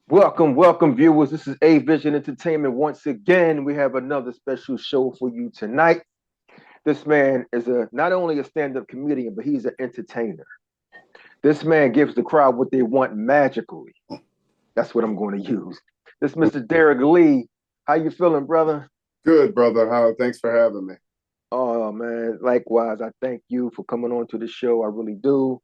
Welcome, viewers. This is A Vision Entertainment. Once again, we have another special show for you tonight. This man is not only a stand-up comedian, but he's an entertainer. This man gives the crowd what they want magically. That's what I'm going to use. This Mr. Derek Lee. How you feeling, brother? Good, brother. How? Thanks for having me. Oh man, likewise. I thank you for coming on to the show. I really do.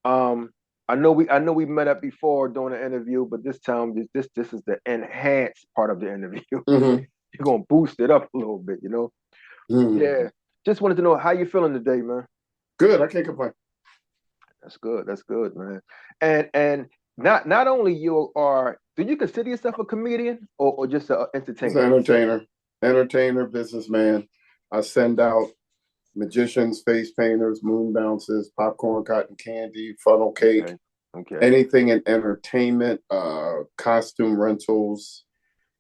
Um, I know we met up before during the interview, but this time this is the enhanced part of the interview. hmm You're gonna boost it up a little bit, you know? hmm Yeah. Just wanted to know how you feeling today, man. Good. I can't complain. That's good. That's good, man. And not only you are, do you consider yourself a comedian or just an Just an entertainer? entertainer, businessman. I send out magicians, face painters, moon bounces, popcorn, cotton candy, funnel cake, Okay. Okay. anything in entertainment, costume rentals,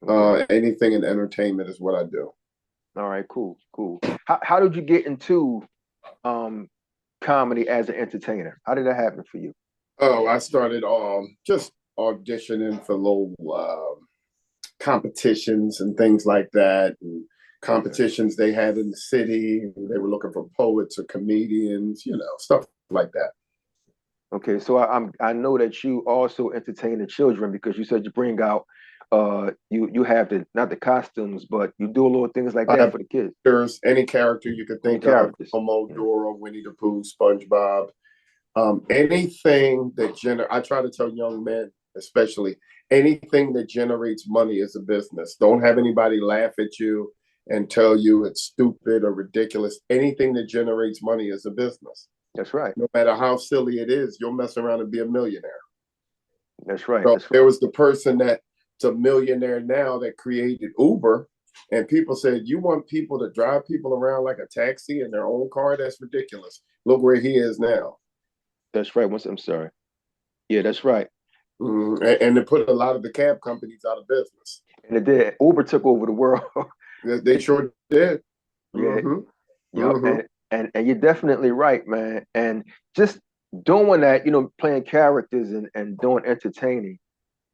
Okay. anything in entertainment is what I do. All right, cool, cool. How did you get into um comedy as an entertainer? How did that happen for you? Oh, I started just auditioning for little competitions and things like that. And Okay. competitions they had in the city. They were looking for poets or comedians, stuff like that. Okay, so I know that you also entertain the children because you said you bring out you have the not the costumes, but you do a little things like I that have for the kids characters, any character you could and the think of, characters. Homo, Yeah, Dora, Winnie the Pooh, SpongeBob, anything that I try to tell young men, especially anything that generates money is a business. Don't have anybody laugh at you and tell you it's stupid or ridiculous. Anything that generates money is a business. that's right. No matter how silly it is, you'll mess around and be a millionaire. That's right. So That's there right. was the person that's a millionaire now that created Uber, and people said, "You want people to drive people around like a taxi in their own car? That's ridiculous." Look where he is now. That's right. I'm sorry. Yeah, that's right. And it put a lot of the cab companies out of business. And it did. Uber took over the world. They sure did. Yeah. hmm Yep. hmm And you're definitely right, man. And just doing that, playing characters and doing entertaining,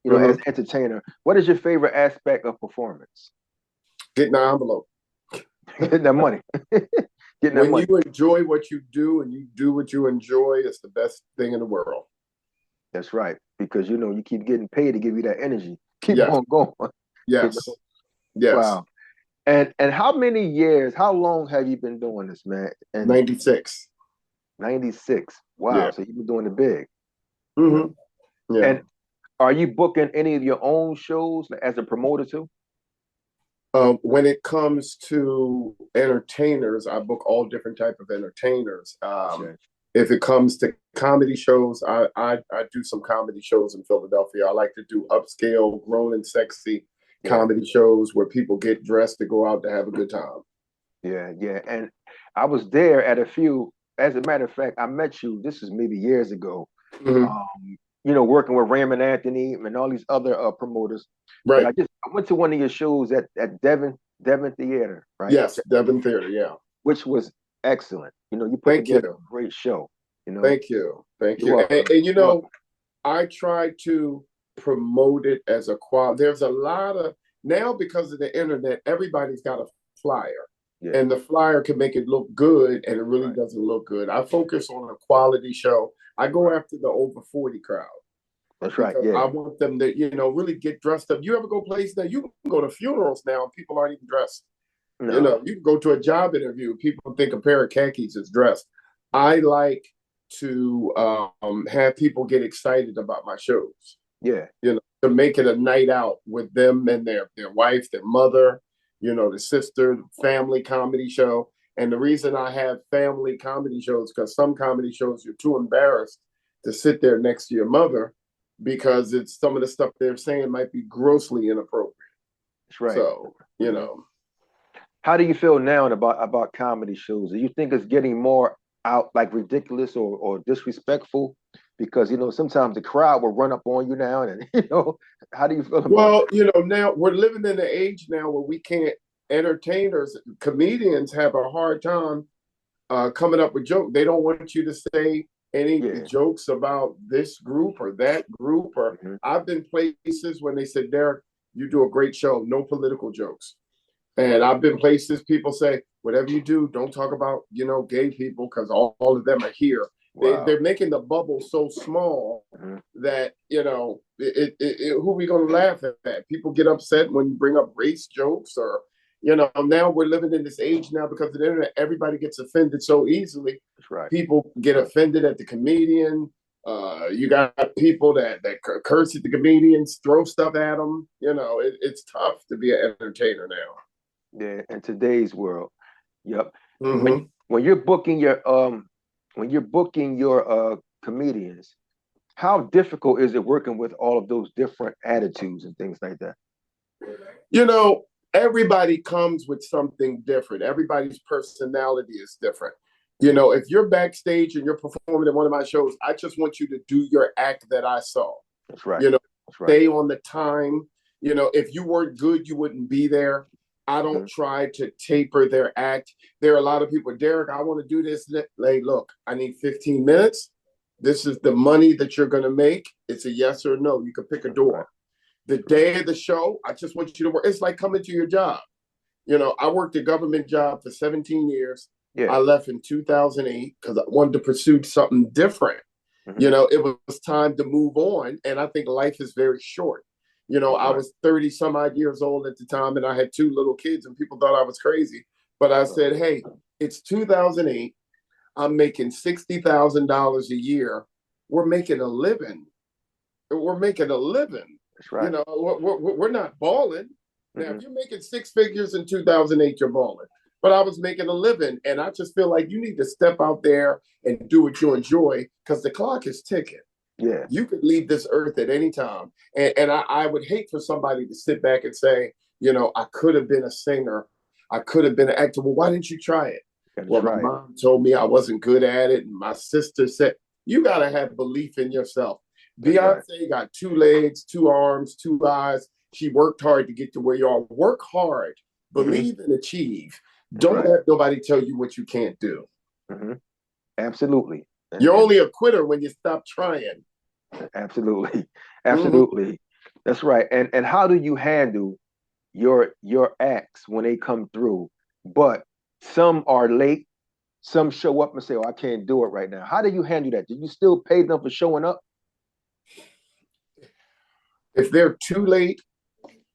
as hmm an entertainer, what is your favorite aspect of performance? Getting the envelope. Getting that money. Getting that When you money. enjoy what you do and you do what you enjoy, it's the best thing in the world. That's right. Because you keep getting paid to give you that energy. Keep Yes, on going. You know? yes, yes. Wow. And how many years, how long have you been doing this, man? And 96. 96. Wow. Yeah. So you've been doing it big, you know. hmm Yeah. And are you booking any of your own shows as a promoter too? When it comes to entertainers, I book all different type of entertainers. Okay. If it comes to comedy shows, I do some comedy shows in Philadelphia. I like to do upscale, grown and sexy Yeah. comedy shows where people get dressed to go out to have a good time. Yeah. Yeah. And I was there at a few. As a matter of fact, I met you. This is maybe years ago. hmm Working with Raymond Anthony and all these other promoters. But Right. I went to one of your shows at Devon Theater, right? Yes, Devon Theater. Yeah. Which was excellent. You put Thank together you. a great show. Thank you. Thank You're you. welcome. And You're welcome. I try to promote it as a quality. There's a lot of now because of the internet, everybody's got a flyer, Yeah, and the flyer can make it look good, and it really right, doesn't look good. I focus on a quality show. I go right. after the over 40 crowd That's right. because Yeah. I want them to, really get dressed up. You ever go places now? You can go to funerals now, and people aren't even dressed. No. You can go to a job interview. People think a pair of khakis is dressed. I like to have people get excited about my shows. Yeah. To make it a night out with them and their wife, their mother, the sister, family comedy show. And the reason I have family comedy shows because some comedy shows you're too embarrassed to sit there next to your mother because it's some of the stuff they're saying might be grossly inappropriate. That's right. So, Mhm. How do you feel now about comedy shows? Do you think it's getting more out like ridiculous or disrespectful? Because sometimes the crowd will run up on you now, and how do you feel about Well, that? now we're living in an age now where we can't entertainers, comedians have a hard time coming up with jokes. They don't want you to say any Yeah. jokes about this group or that group. Or I've been places when they said, Derek, you do a great show, no political jokes. And I've been places people say, whatever you do, don't talk about, gay people because all of them are here. Wow. They're making the bubble so small that, who are we going to laugh at? People get upset when you bring up race jokes or, now we're living in this age now because of the internet. Everybody gets offended so easily. That's right. People get offended at the comedian. You got people that curse at the comedians, throw stuff at them. It's tough to be an entertainer now. Yeah, in today's world. Yep. Mm-hmm. When you're booking your comedians, how difficult is it working with all of those different attitudes and things like that? Everybody comes with something different. Everybody's personality is different. If you're backstage and you're performing in one of my shows, I just want you to do your act that I saw. That's right. That's right. Stay on the time. If you weren't good, you wouldn't be there. I don't try to taper their act. There are a lot of people, Derek, I want to do this. Like, look, I need 15 minutes. This is the money that you're going to make. It's a yes or no. You can pick a door. The day of the show, I just want you to work. It's like coming to your job. I worked a government job for 17 years. Yeah. I left in 2008 because I wanted to pursue something different. It was time to move on. And I think life is very short. I was 30 some odd years old at the time and I had 2 little kids and people thought I was crazy. But I said, hey, it's 2008. I'm making $60,000 a year. We're making a living. That's right. We're not balling. Now, if you're making 6 figures in 2008, you're balling. But I was making a living. And I just feel like you need to step out there and do what you enjoy because the clock is ticking. Yeah, you could leave this earth at any time. And I would hate for somebody to sit back and say, I could have been a singer. I could have been an actor. Well, why didn't you try it? Well, my mom told me I wasn't good at it. And my sister said, you got to have belief in yourself. Beyonce got 2 legs, 2 arms, 2 eyes. She worked hard to get to where you are. Work hard, believe and achieve. Don't let nobody tell you what you can't do. Absolutely. You're only a quitter when you stop trying. Absolutely. Absolutely. That's right. And how do you handle your acts when they come through? But some are late, some show up and say, oh, I can't do it right now. How do you handle that? Do you still pay them for showing up? If they're too late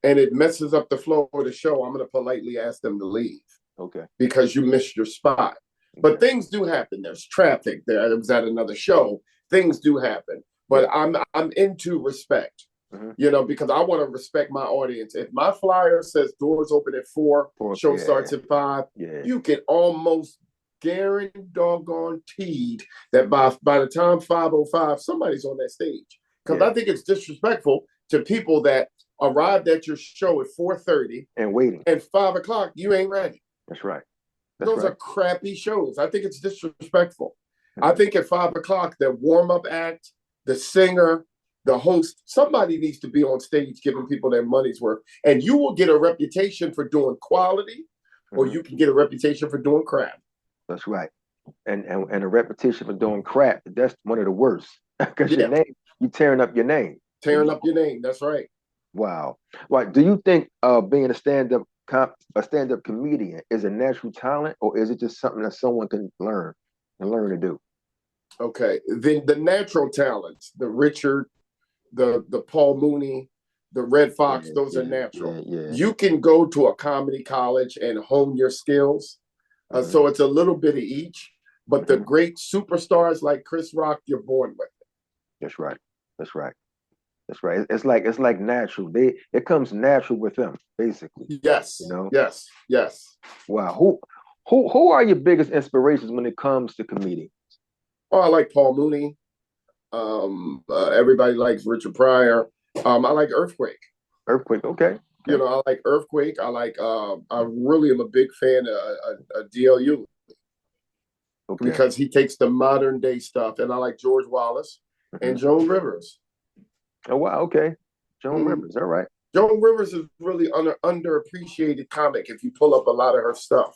and it messes up the flow of the show, I'm going to politely ask them to leave. Okay. Because you missed your spot. But things do happen. There's traffic. There was at another show. Things do happen. But I'm into respect, because I want to respect my audience. If my flyer says doors open at 4, show starts at 5, you can almost guaranteed that by the time 5:05, somebody's on that stage. Because I think it's disrespectful to people that arrived at your show at 4:30 and waiting. And 5 o'clock, you ain't ready. That's right. Those are crappy shows. I think it's disrespectful. I think at 5 o'clock, the warm-up act, the singer, the host, somebody needs to be on stage giving people their money's worth. And you will get a reputation for doing quality, or you can get a reputation for doing crap. That's right. And a reputation for doing crap, that's one of the worst. Because your name, you're tearing up your name. Tearing up your name, that's right. Wow. Well, do you think being a stand-up comedian is a natural talent, or is it just something that someone can learn to do? Okay. The natural talents, the Richard, the Paul Mooney, the Red Fox, those are natural. You can go to a comedy college and hone your skills. So it's a little bit of each. But the great superstars like Chris Rock, you're born with it. That's right. That's right. That's right. It's like natural. It comes natural with them, basically. Yes. Yes. Yes. Wow. Who are your biggest inspirations when it comes to comedians? Oh, I like Paul Mooney. Everybody likes Richard Pryor. I like Earthquake. Earthquake, okay. I like Earthquake. I really am a big fan of DLU. Okay. Because he takes the modern day stuff. And I like George Wallace and Joan Rivers. Oh, wow, okay. Joan Rivers, all right. Joan Rivers is really underappreciated comic if you pull up a lot of her stuff.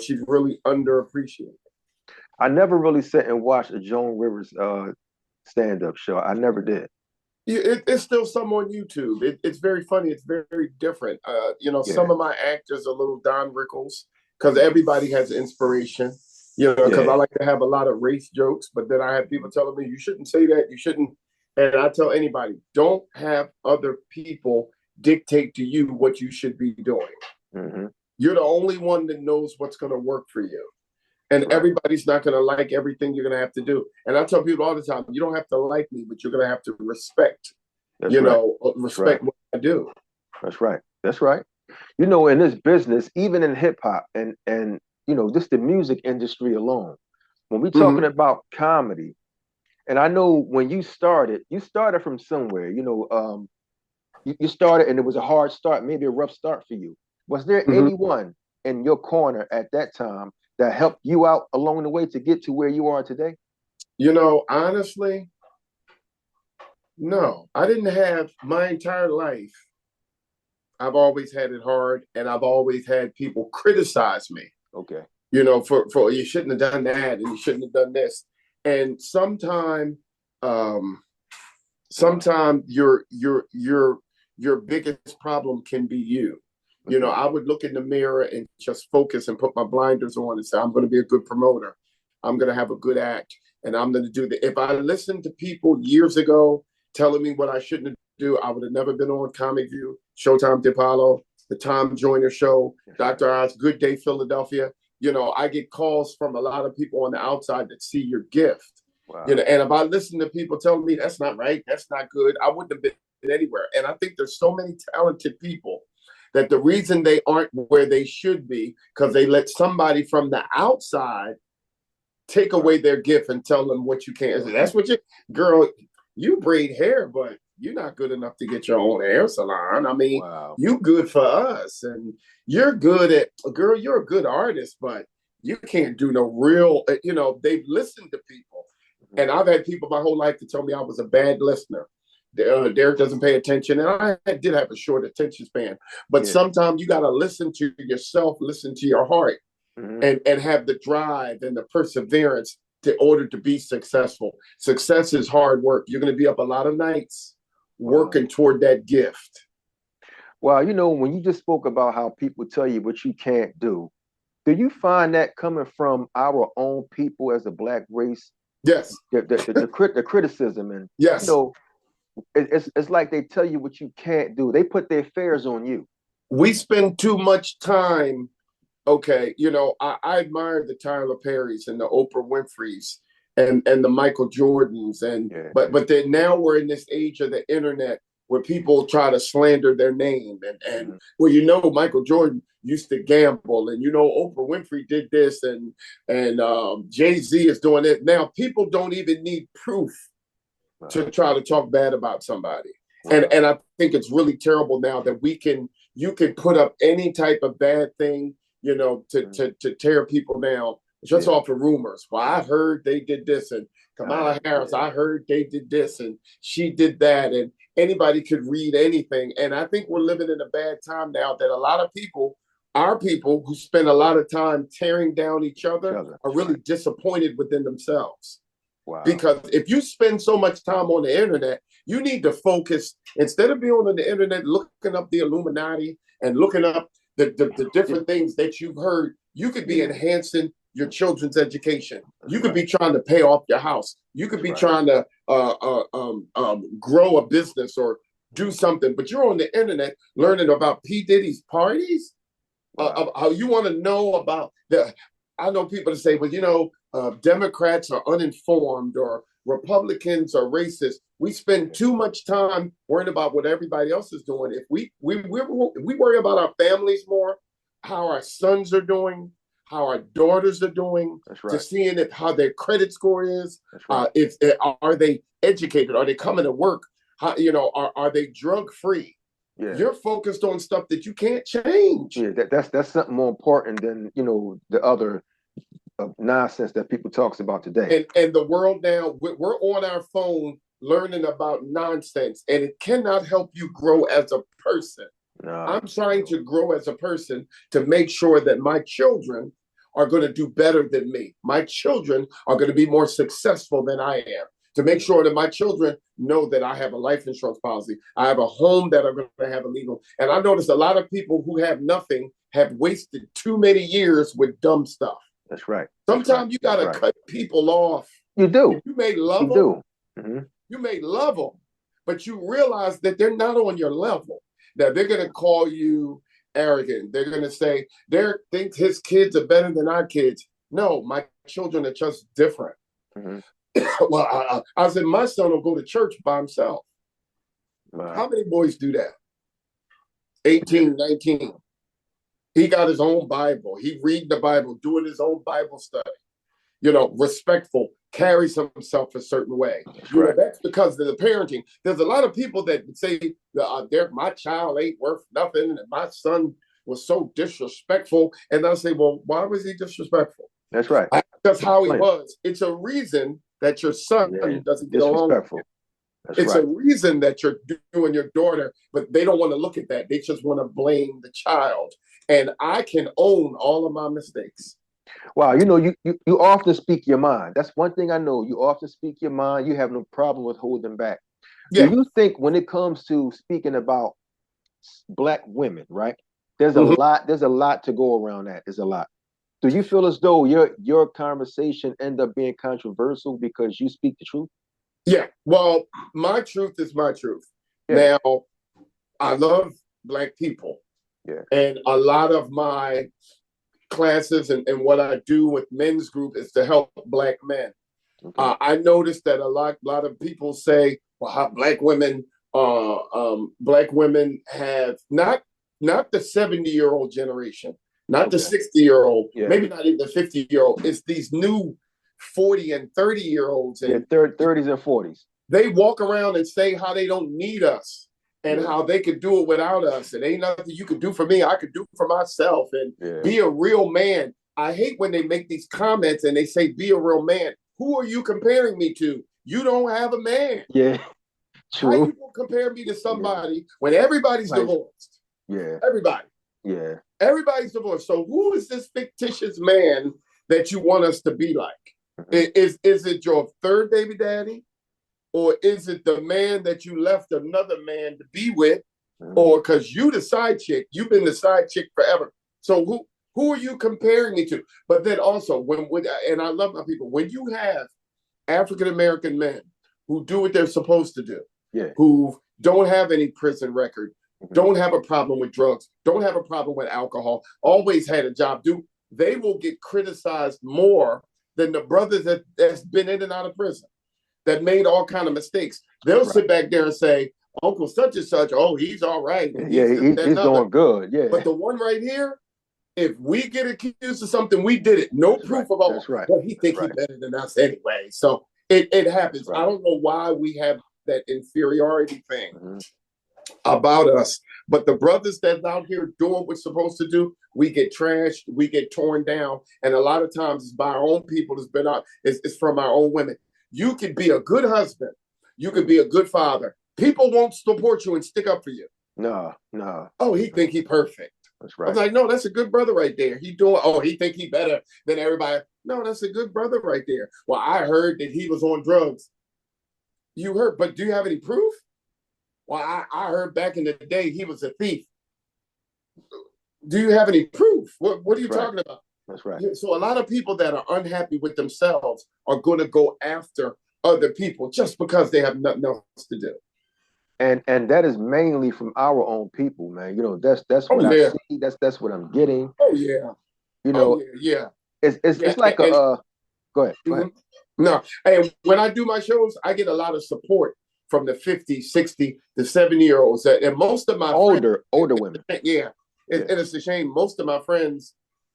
She's really underappreciated. I never really sat and watched a Joan Rivers stand-up show. I never did. It's still some on YouTube. It's very funny. It's very different. Yeah, Some of my actors are little Don Rickles because mhm, everybody has inspiration. Because I yeah, like to have a lot of race jokes, but then I have people mhm, telling me you shouldn't say that. You shouldn't. And I tell anybody, don't have other people dictate to you what you should be doing. mhm, You're the only one that knows what's going to work for you. And right. everybody's not going to like everything you're going to have to do. And I tell people all the time, you don't have to like me, but you're going to have to That's right. That's right. respect what I do. That's right. That's right. You know, in this business, even in hip hop and just the music industry alone, when we talking Mm-hmm. about comedy, and I know when you started from somewhere. You started and it was a hard start, maybe a rough start for you. Was there Mm-hmm. anyone in your corner at that time that helped you out along the way to get to where you are today? Honestly, no. I didn't have my entire life. I've always had it hard, and I've always had people criticize me. Okay. For you shouldn't have done that, and you shouldn't have done this. And um, Wow. sometimes your biggest problem can be you. Hmm. I would look in the mirror and just focus and put my blinders on and say, I'm going to be a good promoter. I'm going to have a good act, and I'm going to do that. If I listened to people years ago telling me what I shouldn't do, I would have never been on Comic View, Showtime DePaulo, the Tom Joyner Show, That's right. Dr. Oz, Good Day Philadelphia. I get calls from a lot of people on the outside that see your gift. Wow. And if I listen to people telling me that's not right, that's not good, I wouldn't have been anywhere. And I think there's so many talented people that the reason they aren't where they should be because they let somebody from the outside take Right. away their gift and tell them what you can't. That's what girl, you braid hair, but you're not good enough to get your own hair salon. I mean, Wow. you good for us, and you're good at girl. You're a good artist, but you can't do no real. They've listened to people, Hmm. and I've had people my whole life to tell me I was a bad listener. Derek doesn't pay attention, and I did have a short attention span. But Yeah. sometimes you got to listen to yourself, listen to your heart, Hmm. and have the drive and the perseverance in order to be successful. Success is hard work. You're going to be up a lot of nights Wow. working toward that gift. Well, when you just spoke about how people tell you what you can't do you find that coming from our own people as a black race, Yes. the criticism and you Yes. know it's like they tell you what you can't do. They put their fears on you. We spend too much time. Okay. I admire the Tyler Perrys and the Oprah Winfreys and the Michael Jordans. Yeah. But then now we're in this age of the internet where people try to slander their name and Mhm. well, Michael Jordan used to gamble, and Oprah Winfrey did this, and Jay-Z is doing it now. People don't even need proof to Wow. try to talk bad about somebody. And Wow. and I think it's really terrible now that you can put up any type of bad thing, Mhm. to tear people down just Yeah. off of rumors. Well, I heard they did this, and Kamala Harris, Yeah. I heard they did this, and she did that, and anybody could read anything. And I think we're living in a bad time now that a lot of people, our people who spend a lot of time tearing down each Each other, other. are Right. really disappointed within themselves. Wow. Because if you spend so much time on the internet, you need to focus instead of being on the internet looking up the Illuminati and looking up the different things that you've heard. You could be Yeah. enhancing your children's education. That's You could right. be trying to pay off your house. You could That's be right. trying to grow a business or do Mhm. something. But you're on the internet learning about P. Diddy's parties, Wow. how you want to know about the. I know people to say, well, Democrats are uninformed or Republicans are racist. We spend Yeah. too much time worrying about what everybody else is doing. If we worry about our families more, how our sons are doing, how our daughters are doing, That's to right. seeing if how their credit score is, That's right. if are they educated, are they coming to work, how, are they drug free? Yeah. You're focused on stuff that you can't change. Yeah. That's something more important than the other nonsense that people talks about today. And the world now, we're on our phone learning about nonsense, and it cannot help you grow as a person. No. I'm trying No. to grow as a person to make sure that my children are going to do better than me. My children are going to be more successful than I am. To make sure that my children know that I have a life insurance policy. I have a home that I'm going to have a legal. And I noticed a lot of people who have nothing have wasted too many years with dumb stuff. That's right. Sometimes you got to cut people off. You do. You may love them. Mm-hmm. You may love them, but you realize that they're not on your level. That they're going to call you arrogant. They're going to say they think his kids are better than our kids. No, my children are just different. Mm-hmm. Well, I said my son will go to church by himself. Wow. How many boys do that? 18, 19. He got his own Bible. He read the Bible, doing his own Bible study. You know, respectful, carries himself a certain way. That's because of the parenting. There's a lot of people that say, my child ain't worth nothing, and my son was so disrespectful. And I say, well, why was he disrespectful? That's right. That's how he was. It's a reason that your son doesn't get along with you. It's a reason that you're doing your daughter, but they don't want to look at that. They just want to blame the child. And I can own all of my mistakes. Wow, you know, you often speak your mind. That's one thing I know. You often speak your mind. You have no problem with holding back. Yeah. Do you think when it comes to speaking about Black women, right? There's a lot to go around that. There's a lot. Do you feel as though your conversation end up being controversial because you speak the truth? Yeah. Well, my truth is my truth. Yeah. Now, I love Black people. Yeah. And a lot of my classes and what I do with men's group is to help Black men. Okay. I noticed that a lot of people say, well, how Black women have not the 70-year-old generation, not the 60-year-old, maybe not even the 50-year-old. It's these new 40 and 30-year-olds. And 30s and 40s. They walk around and say how they don't need us and how they could do it without us. And ain't nothing you could do for me, I could do for myself. And be a real man. I hate when they make these comments and they say, be a real man. Who are you comparing me to? You don't have a man. Yeah, true. How you gonna compare me to somebody when everybody's divorced? Yeah. Everybody. Yeah. Everybody's divorced. So who is this fictitious man that you want us to be like? Mm-hmm. Is it your third baby daddy? Or is it the man that you left another man to be with? Mm-hmm. Or because you the side chick, you've been the side chick forever. So who are you comparing me to? But then also, and I love my people, when you have African-American men who do what they're supposed to do, who don't have any prison record, don't have a problem with drugs, don't have a problem with alcohol, always had a job, they will get criticized more than the brothers that's been in and out of prison, that made all kind of mistakes. They'll sit back there and say, Uncle such and such, oh, he's all right. He's doing good. Yeah. But the one right here, if we get accused of something, we did it. No proof of all. That's right. Well, he thinks he's better than us anyway. So it happens. I don't know why we have that inferiority thing about us. But the brothers that's out here doing what we're supposed to do, we get trashed, we get torn down. And a lot of times it's by our own people. It's from our own women. You could be a good husband. You could be a good father. People won't support you and stick up for you. No. Oh, he think he perfect. That's right. I was like, no, that's a good brother right there. He think he better than everybody. No, that's a good brother right there. Well, I heard that he was on drugs. You heard, but do you have any proof? Well, I heard back in the day he was a thief. Do you have any proof? What are you talking about? That's right. So a lot of people that are unhappy with themselves are going to go after other people just because they have nothing else to do. And that is mainly from our own people, man. You know, that's what I see. That's what I'm getting. Oh yeah. You know, it's like go ahead. No, and when I do my shows, I get a lot of support from the 50, 60, the 70-year-olds, and most of my older women. Yeah, and it's a shame. Most of my friends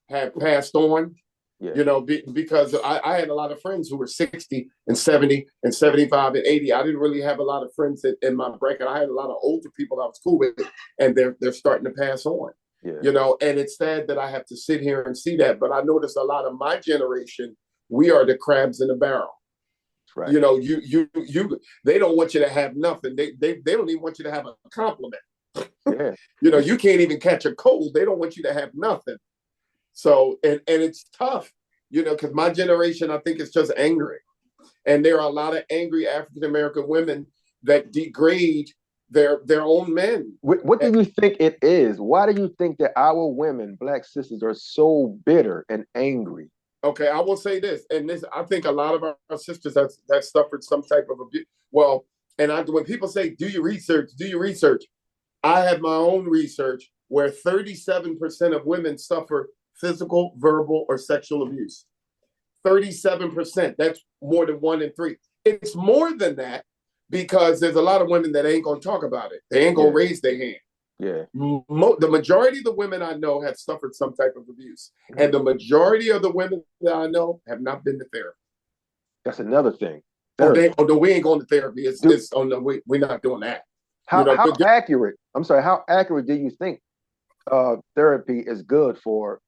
have passed on. Yeah. You know, because I had a lot of friends who were 60 and 70 and 75 and 80. I didn't really have a lot of friends in my bracket. I had a lot of older people I was cool with, and they're starting to pass on. Yeah. You know, and it's sad that I have to sit here and see that. But I noticed a lot of my generation, we are the crabs in the barrel. Right. You know, they don't want you to have nothing. They don't even want you to have a compliment. Yeah. You know, you can't even catch a cold. They don't want you to have nothing. So, and it's tough, because my generation, I think, is just angry. And there are a lot of angry African American women that degrade their own men. What do you think it is? Why do you think that our women, Black sisters, are so bitter and angry? Okay, I will say this, and this, I think a lot of our sisters have suffered some type of abuse. Well, and when people say, do your research, I have my own research where 37% of women suffer physical, verbal, or sexual abuse. 37%. That's more than 1 in 3. It's more than that because there's a lot of women that ain't going to talk about it. They ain't going to raise their hand. Yeah. The majority of the women I know have suffered some type of abuse. And the majority of the women that I know have not been to therapy. That's another thing. No, we ain't going to therapy. We're not doing that. How accurate? I'm sorry. How accurate do you think therapy is good for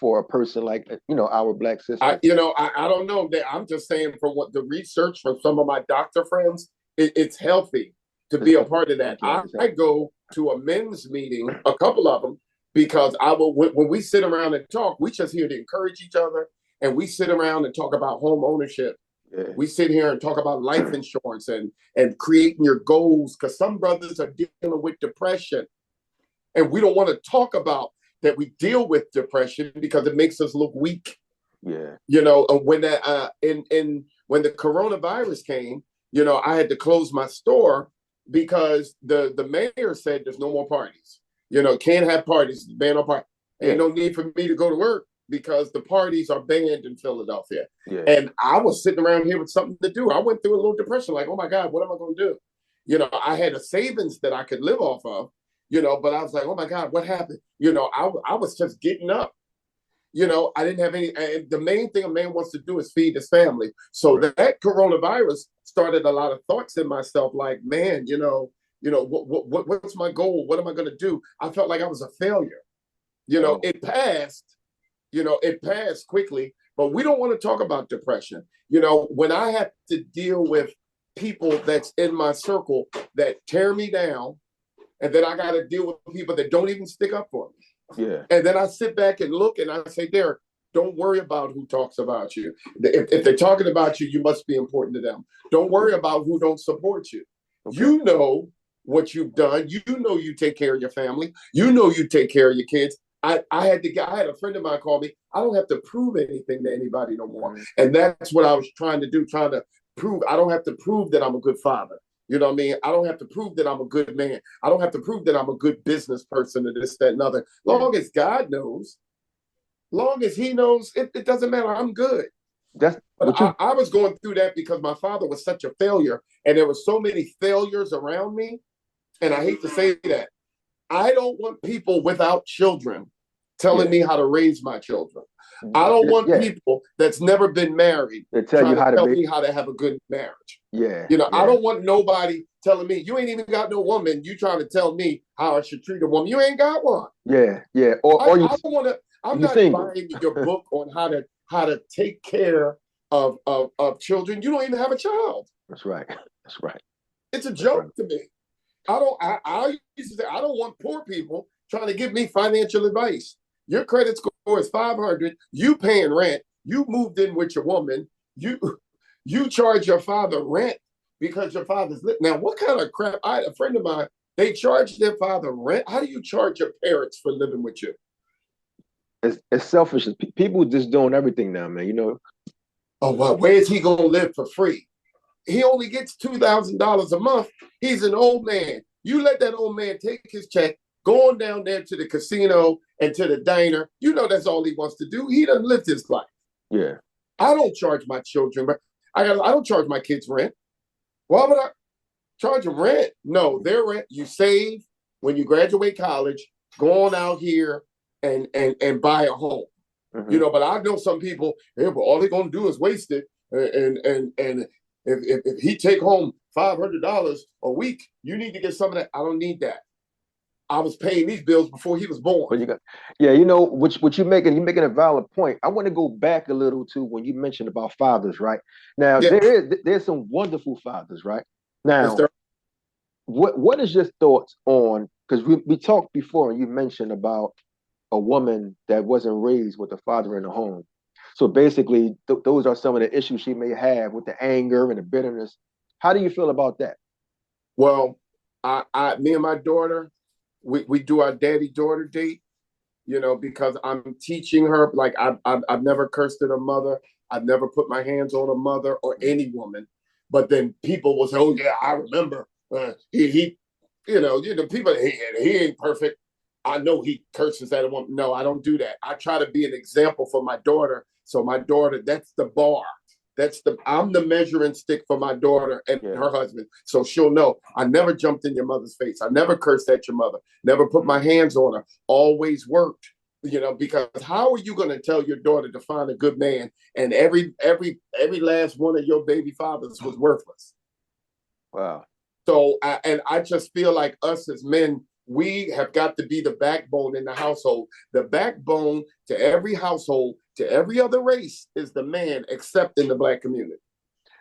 for a person like our Black sisters? I don't know. I'm just saying from what the research from some of my doctor friends, it's healthy to be a part of that. I go to a men's meeting, a couple of them, because when we sit around and talk, we just here to encourage each other, and we sit around and talk about home ownership. Yeah. We sit here and talk about life insurance and creating your goals, because some brothers are dealing with depression, and we don't want to talk about that we deal with depression because it makes us look weak. Yeah. When when the coronavirus came, I had to close my store because the mayor said there's no more parties. Can't have parties, ban on parties. Yeah. Ain't no need for me to go to work because the parties are banned in Philadelphia. Yeah. And I was sitting around here with something to do. I went through a little depression, like, oh my God, what am I going to do? I had a savings that I could live off of, but I was like, oh my God, what happened? I was just getting up. I didn't have any, and the main thing a man wants to do is feed his family. So that coronavirus started a lot of thoughts in myself, like, man, what's my goal? What am I going to do? I felt like I was a failure. It passed quickly, but we don't want to talk about depression. When I have to deal with people that's in my circle that tear me down, and then I got to deal with people that don't even stick up for me. Yeah. And then I sit back and look and I say, Derek, don't worry about who talks about you. If they're talking about you, you must be important to them. Don't worry about who don't support you. Okay. You know what you've done. You know you take care of your family. You know you take care of your kids. I had a friend of mine call me. I don't have to prove anything to anybody no more. And that's what I was trying to do, trying to prove. I don't have to prove that I'm a good father. You know what I mean? I don't have to prove that I'm a good man. I don't have to prove that I'm a good business person or this, that, and other. Long as God knows, long as he knows, it doesn't matter. I'm good. I was going through that because my father was such a failure, and there were so many failures around me. And I hate to say that. I don't want people without children telling me how to raise my children. I don't want people that's never been married trying to tell me how to have a good marriage. Yeah. I don't want nobody telling me, you ain't even got no woman. You trying to tell me how I should treat a woman. You ain't got one. Yeah, yeah. I don't want to. I'm not buying your book on how to take care of children. You don't even have a child. That's right. That's right. It's a joke to me. I used to say, I don't want poor people trying to give me financial advice. Your credit score is 500. You paying rent. You moved in with your woman. You charge your father rent because your father's lit. Now, what kind of crap? A friend of mine, they charge their father rent. How do you charge your parents for living with you? It's selfish. People just doing everything now, man. Oh, well, where is he going to live for free? He only gets $2,000 a month. He's an old man. You let that old man take his check, go on down there to the casino and to the diner. That's all he wants to do. He doesn't live his life. Yeah. I don't charge my children. I don't charge my kids rent. Why would I charge them rent? No, their rent, you save when you graduate college, go on out here and buy a home. Mm-hmm. But I know some people, but all they're going to do is waste it. And if he take home $500 a week, you need to get some of that. I don't need that. I was paying these bills before he was born. But what you're making a valid point. I want to go back a little to when you mentioned about fathers, right? Now there's some wonderful fathers, right? Now, what is your thoughts on, because we talked before and you mentioned about a woman that wasn't raised with a father in the home. So basically, those are some of the issues she may have with the anger and the bitterness. How do you feel about that? Well, me and my daughter, we do our daddy-daughter date, because I'm teaching her, like, I've never cursed at a mother. I've never put my hands on a mother or any woman. But then people will say, oh, yeah, I remember. He people, he ain't perfect. I know he curses at a woman. No, I don't do that. I try to be an example for my daughter. So my daughter, that's the bar. I'm the measuring stick for my daughter and Yeah. her husband. So she'll know I never jumped in your mother's face. I never cursed at your mother. Never put my hands on her. Always worked. Because how are you going to tell your daughter to find a good man and every last one of your baby fathers was worthless? Wow. So I just feel like us as men, we have got to be the backbone in the household. The backbone to every household, to every other race, is the man, except in the Black community.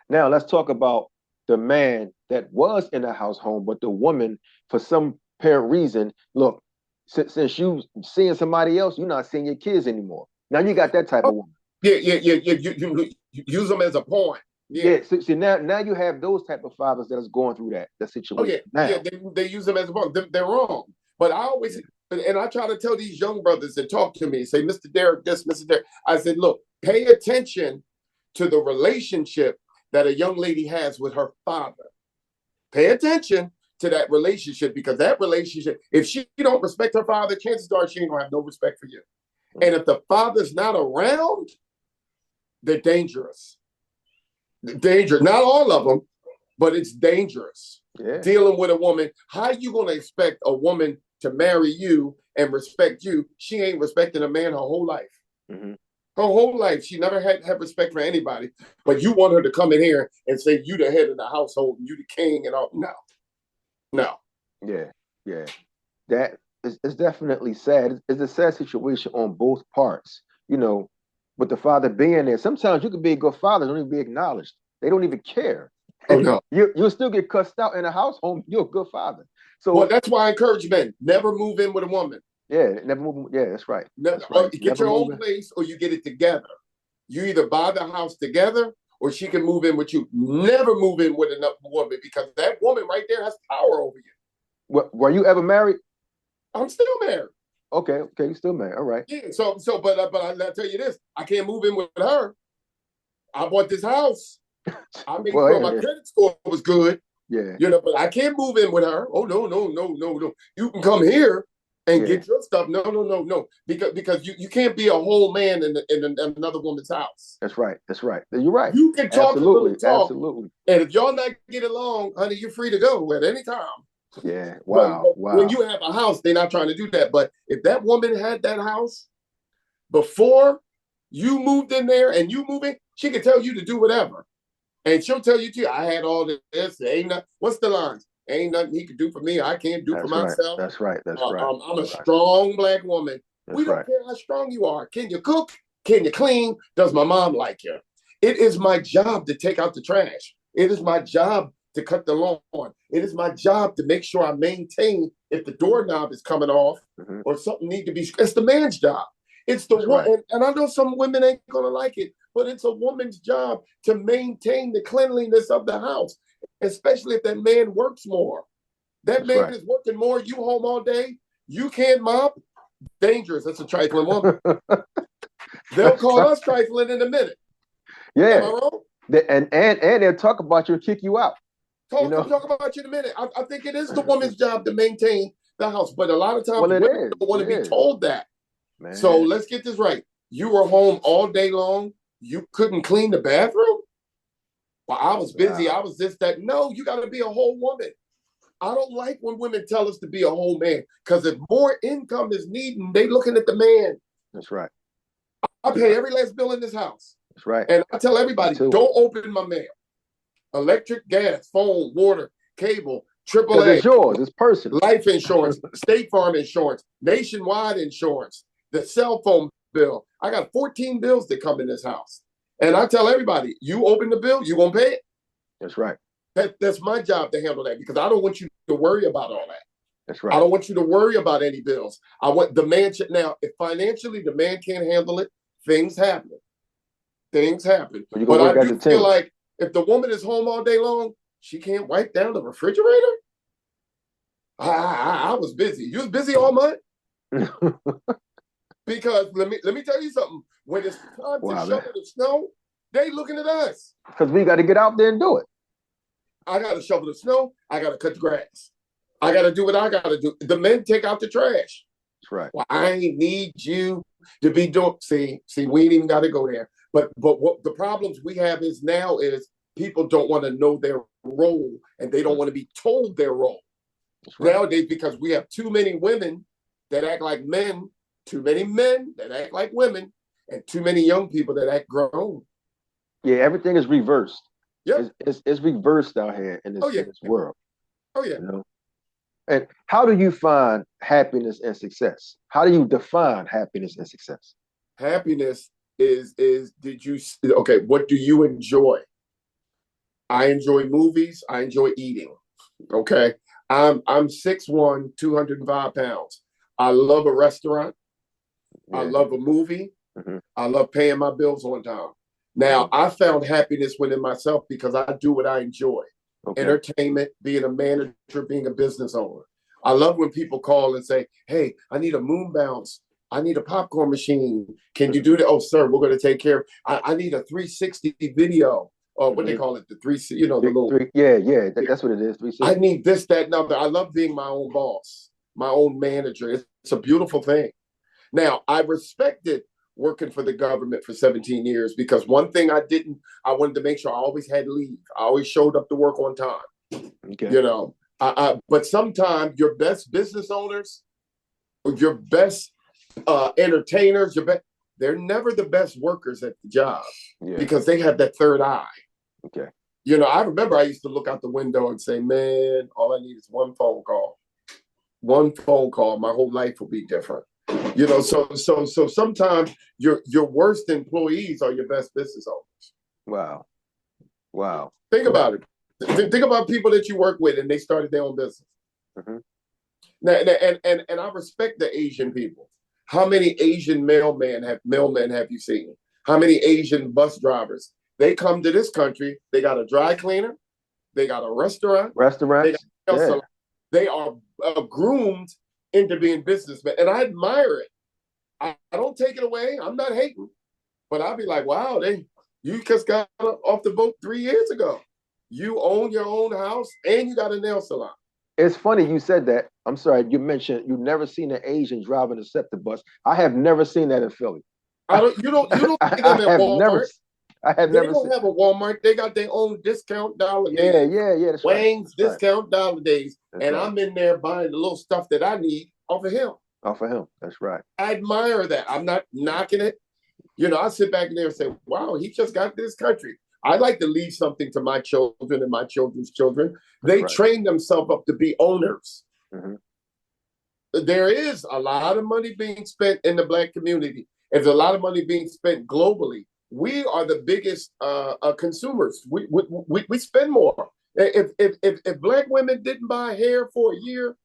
Now let's talk about the man that was in the house home, but the woman, for some apparent reason, look, since you seeing somebody else, you're not seeing your kids anymore. Now you got that type of woman. Yeah. You use them as a pawn. Yeah. So now you have those type of fathers that is going through that situation. Yeah. They use them as a pawn. They're wrong. But I always, and I try to tell these young brothers that talk to me, say, Mr. Derek, this, Mr. Derek. I said, look, pay attention to the relationship that a young lady has with her father. Pay attention to that relationship, because that relationship, if she don't respect her father, chances are she ain't gonna have no respect for you. And if the father's not around, they're dangerous. Dangerous. Not all of them, but it's dangerous. Yeah. Dealing with a woman, how you gonna expect a woman to marry you and respect you? She ain't respecting a man her whole life. Mm-hmm. Her whole life, she never had respect for anybody. But you want her to come in here and say you the head of the household and you the king and all. No. Yeah. That is definitely sad. It's a sad situation on both parts. With the father being there. Sometimes you can be a good father, don't even be acknowledged. They don't even care. Oh no. You'll still get cussed out in a house home. You're a good father. So well, that's why I encourage men, never move in with a woman. Yeah, never move. Yeah, that's right. Never, that's right. Get never your own place, or you get it together. You either buy the house together, or she can move in with you. Never move in with another woman, because that woman right there has power over you. Were you ever married? I'm still married. Okay, you still married. All right. Yeah. But I'll tell you this: I can't move in with her. I bought this house. I made sure my credit score was good. Yeah. But I can't move in with her. Oh no. You can come here and get your stuff. No. Because you can't be a whole man in another woman's house. That's right. You're right. You can talk absolutely, a little talk. Absolutely. And if y'all not get along, honey, you're free to go at any time. Yeah. Wow. But when you have a house, they're not trying to do that. But if that woman had that house before you moved in there and you move in, she can tell you to do whatever. And she'll tell you too, I had all this. Ain't nothing. What's the lines? Ain't nothing he could do for me. I can't do for myself. That's right. I'm a strong Black woman. We don't care how strong you are. Can you cook? Can you clean? Does my mom like you? It is my job to take out the trash. It is my job to cut the lawn. It is my job to make sure I maintain if the doorknob is coming off or something need to be. It's the man's job. It's the one, and I know some women ain't gonna like it, but it's a woman's job to maintain the cleanliness of the house, especially if that man works more. That man is working more. You home all day. You can't mop. Dangerous. That's a trifling woman. They'll call us trifling in a minute. Yeah. Am I wrong? And they'll talk about you and kick you out. Talk about you in a minute. I think it is the woman's job to maintain the house, but a lot of times women don't want to be told that. Man. So let's get this right. You were home all day long. You couldn't clean the bathroom? Well, I was busy. I was this, that. No, you got to be a whole woman. I don't like when women tell us to be a whole man, because if more income is needed, they looking at the man. That's right. I pay every last bill in this house. That's right. And I tell everybody, don't open my mail. Electric, gas, phone, water, cable, AAA. It's yours. It's personal. Life insurance, State Farm insurance, nationwide insurance, the cell phone bill. I got 14 bills that come in this house. And I tell everybody, you open the bill, you gonna pay it? That's right. That's my job to handle that, because I don't want you to worry about all that. That's I right. don't want you to worry about any bills. I want the man now. If financially the man can't handle it, things happen. Things happen. But you're gonna But work I as do a feel team. like if the woman is home all day long, she can't wipe down the refrigerator. I was busy. You was busy all month because let me tell you something. When it's time to Wow, man. shovel the snow, they looking at us. Because we got to get out there and do it. I got to shovel the snow. I got to cut the grass. I got to do what I got to do. The men take out the trash. That's right. Well, I need you to be doing. See, we ain't even got to go there. But what the problems we have is now is people don't want to know their role and they don't want to be told their role. Right. Nowadays, because we have too many women that act like men, too many men that act like women, and too many young people that act grown. Yeah, everything is reversed. Yep. It's reversed out here in this world. Oh yeah. You know? And how do you find happiness and success? How do you define happiness and success? Happiness is okay, what do you enjoy? I enjoy movies. I enjoy eating. Okay. I'm 6'1", 205 pounds. I love a restaurant. Yeah. I love a movie. Mm-hmm. I love paying my bills on time. Now, I found happiness within myself because I do what I enjoy. Okay. Entertainment, being a manager, being a business owner. I love when people call and say, hey, I need a moon bounce. I need a popcorn machine. Can you do that? Oh, sir, we're going to take care of I need a 360 video. Or what they call it, the the little. That's what it is. 360. I need this, that, number. I love being my own boss, my own manager. It's a beautiful thing. Now, I respected working for the government for 17 years because one thing I wanted to make sure I always had leave. I always showed up to work on time. Okay. But sometimes your best business owners, your best entertainers, they're never the best workers at the job because they have that third eye. Okay. I remember I used to look out the window and say, man, all I need is one phone call. One phone call, my whole life will be different. So sometimes your worst employees are your best business owners. Wow. Think about it. Think about people that you work with and they started their own business. Mm-hmm. Now, and I respect the Asian people. How many Asian mailmen have you seen? How many Asian bus drivers? They come to this country. They got a dry cleaner. They got a restaurant. They are groomed into being businessmen. And I admire it. I don't take it away. I'm not hating. But I'll be like, wow, you just got off the boat 3 years ago. You own your own house and you got a nail salon. It's funny you said that. I'm sorry, you mentioned you've never seen an Asian driving a SEPTA bus. I have never seen that in Philly. You don't see them at Walmart. They don't have a Walmart. They got their own discount dollar days. Yeah. That's Wang's right. discount dollar days. And right. I'm in there buying the little stuff that I need off of him. That's right. I admire that. I'm not knocking it. I sit back there and say, wow, he just got this country. I'd like to leave something to my children and my children's children. They train themselves up to be owners. Mm-hmm. There is a lot of money being spent in the Black community. There's a lot of money being spent globally. We are the biggest consumers. We spend more. If Black women didn't buy hair for a year,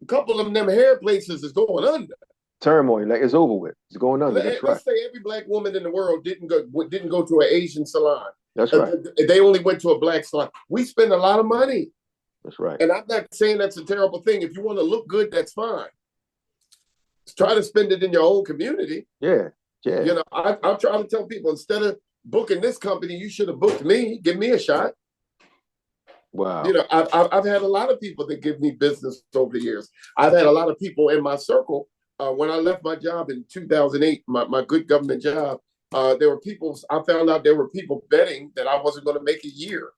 a couple of them hair places is going under. Turmoil, like it's over with. It's going under. Let's say every Black woman in the world didn't go to an Asian salon. That's right. They only went to a Black salon. We spend a lot of money. That's right. And I'm not saying that's a terrible thing. If you want to look good, that's fine. Try to spend it in your own community. Yeah. I'm trying to tell people, instead of booking this company, you should have booked me. Give me a shot. Wow. I've had a lot of people that give me business over the years. I've had a lot of people in my circle. When I left my job in 2008, my good government job, I found out there were people betting that I wasn't going to make a year.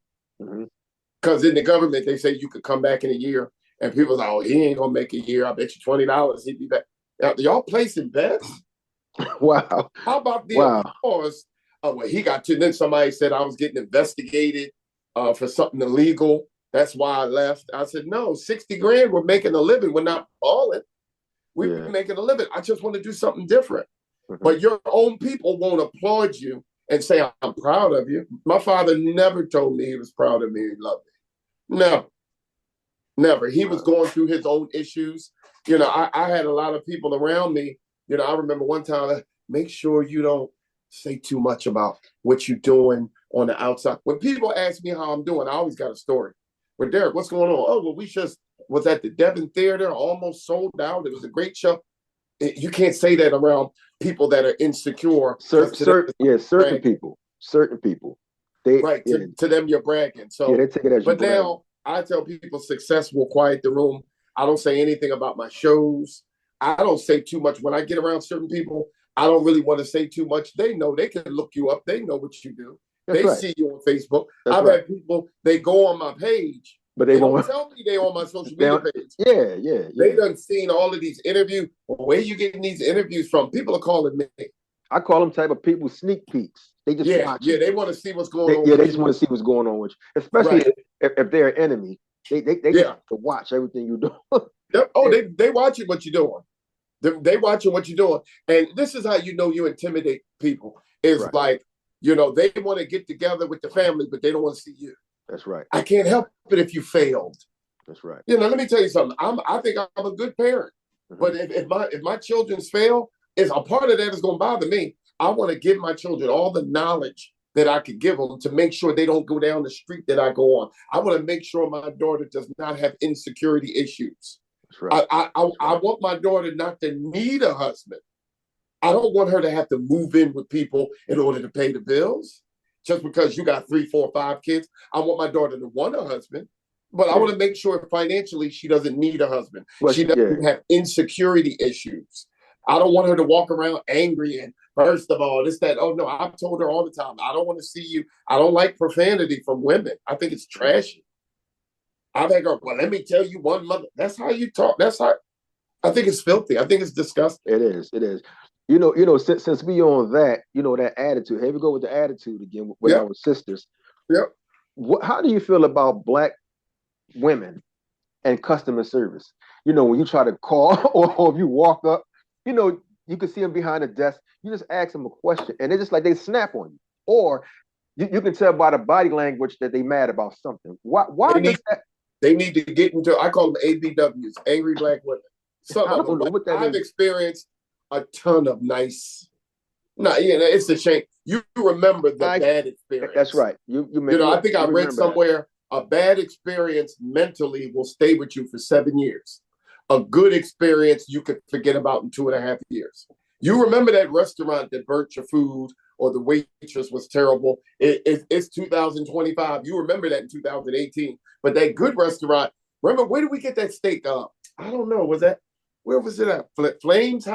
Because in the government, they say you could come back in a year. And people say, oh, he ain't going to make a year. I bet you $20 he'd be back. Now, y'all placing bets? Wow. How about the applause? He got to, then somebody said I was getting investigated for something illegal. That's why I left. I said, no, 60 grand, we're making a living. We're not balling. We're making a living. I just want to do something different. But your own people won't applaud you and say, I'm proud of you. My father never told me he was proud of me. He loved me. No. Never. He was going through his own issues. I had a lot of people around me. I remember one time, make sure you don't say too much about what you're doing on the outside. When people ask me how I'm doing, I always got a story. But Derek, what's going on? Oh, well, we just was at the Devon Theater, almost sold out. It was a great show. You can't say that around people that are insecure. Certain people. They right to them you're bragging. So they take it as you. But now I tell people success will quiet the room. I don't say anything about my shows. I don't say too much when I get around certain people. I don't really want to say too much. They know they can look you up. They know what you do. They see you on Facebook. I've had people, they go on my page, but they don't tell me they on my social media page. Yeah. They done seen all of these interviews. Where you getting these interviews from? People are calling me. I call them type of people sneak peeks. They just watch. They want to see what's going on. Yeah, they just want to see what's going on with you, especially if they're an enemy. They just have to watch everything you do. They watching what you're doing. They watching what you're doing, and this is how you know you intimidate people. It's like they want to get together with the family, but they don't want to see you. That's right. I can't help it if you failed. That's right. Let me tell you something. I think I'm a good parent, but if my children's fail, is a part of that is going to bother me. I want to give my children all the knowledge that I could give them to make sure they don't go down the street that I go on. I want to make sure my daughter does not have insecurity issues. That's right. I want my daughter not to need a husband. I don't want her to have to move in with people in order to pay the bills. Just because you got 3, 4, 5 kids, I want my daughter to want a husband, but I want to make sure financially she doesn't need a husband. She doesn't have insecurity issues. I don't want her to walk around angry and first of all, this, that. Oh, no, I've told her all the time, I don't want to see you. I don't like profanity from women. I think it's trashy. I've had her, well, let me tell you one mother. That's how you talk. That's how, I think it's filthy. I think it's disgusting. It is. Since we on that, that attitude, here we go with the attitude again with our sisters. Yep. How do you feel about Black women and customer service? When you try to call or if you walk up, you can see them behind the desk. You just ask them a question, and they're just like they snap on you. Or you can tell by the body language that they mad about something. Why they need to get into, I call them ABWs, angry Black women. Some of them. I've experienced a ton of nice. It's a shame. You remember the bad experience. That's right. I think I read somewhere a bad experience mentally will stay with you for 7 years. A good experience you could forget about in 2.5 years. You remember that restaurant that burnt your food or the waitress was terrible. It's 2025. You remember that in 2018. But that good restaurant, remember, where did we get that steak? I don't know. Where was it at? Flames?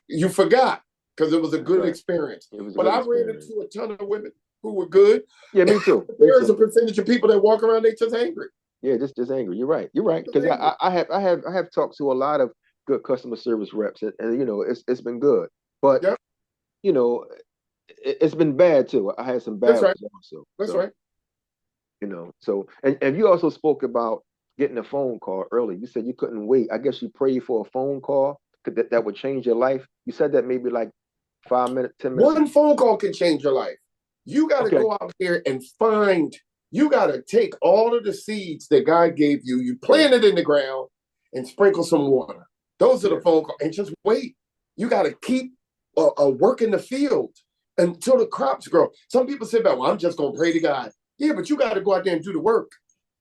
You forgot because it was a good experience. But I ran into a ton of women who were good. Yeah, me too. There is a percentage of people that walk around, they just angry. Yeah, just angry. You're right. Because I have talked to a lot of good customer service reps, and it's been good, but it's been bad too. I had some bad ones also. That's right. So and you also spoke about getting a phone call early. You said you couldn't wait. I guess you prayed for a phone call that would change your life. You said that maybe like 5 minutes, 10 minutes. One phone call can change your life. You got to go out here and you got to take all of the seeds that God gave you, you plant it in the ground and sprinkle some water. Those are the phone calls. And just wait. You got to keep working the field until the crops grow. Some people say, well, I'm just going to pray to God. Yeah, but you got to go out there and do the work.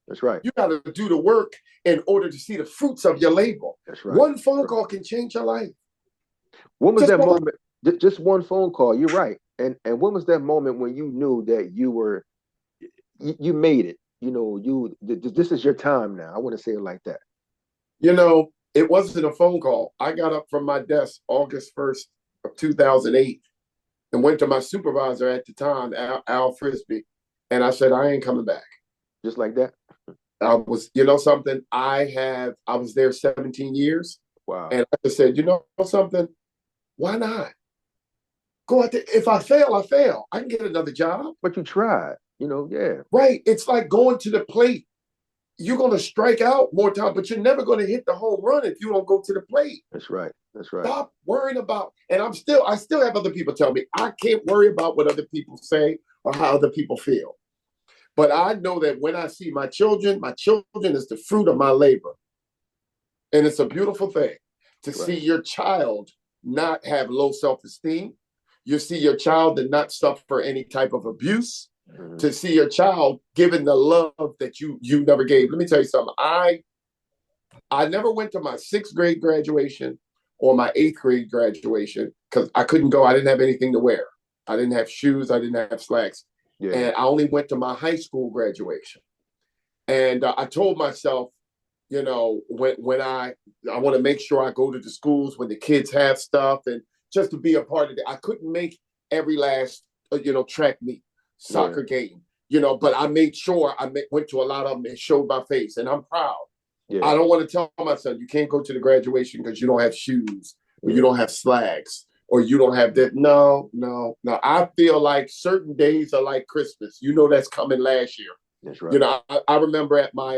That's right. You got to do the work in order to see the fruits of your labor. That's right. One phone call can change your life. When was that moment? Just one phone call. You're right. And when was that moment when you knew that you made it? This is your time now. I want to say it like that. It wasn't a phone call. I got up from my desk August 1st of 2008 and went to my supervisor at the time, Al Frisbee, and I said, I ain't coming back. Just like that? I was, something, I was there 17 years. Wow. And I just said, something, why not? Go out there. If I fail, I fail. I can get another job. But you tried, yeah. Right. It's like going to the plate. You're going to strike out more time, but you're never going to hit the home run if you don't go to the plate. That's right. Stop worrying about, and I still have other people tell me, I can't worry about what other people say or how other people feel. But I know that when I see my children is the fruit of my labor. And it's a beautiful thing to see your child not have low self-esteem. You see your child to not suffer any type of abuse. To see your child given the love that you never gave. Let me tell you something. I never went to my 6th grade graduation or my 8th grade graduation because I couldn't go. I didn't have anything to wear. I didn't have shoes. I didn't have slacks. Yeah. And I only went to my high school graduation. And I told myself, you know, when I want to make sure I go to the schools when the kids have stuff and just to be a part of it. I couldn't make every last, track meet, soccer game, but I made sure went to a lot of them and showed my face. And I'm proud. Yeah. I don't want to tell my son, you can't go to the graduation because you don't have shoes or you don't have slacks or you don't have that. No. I feel like certain days are like Christmas. That's coming last year. That's right. I remember at my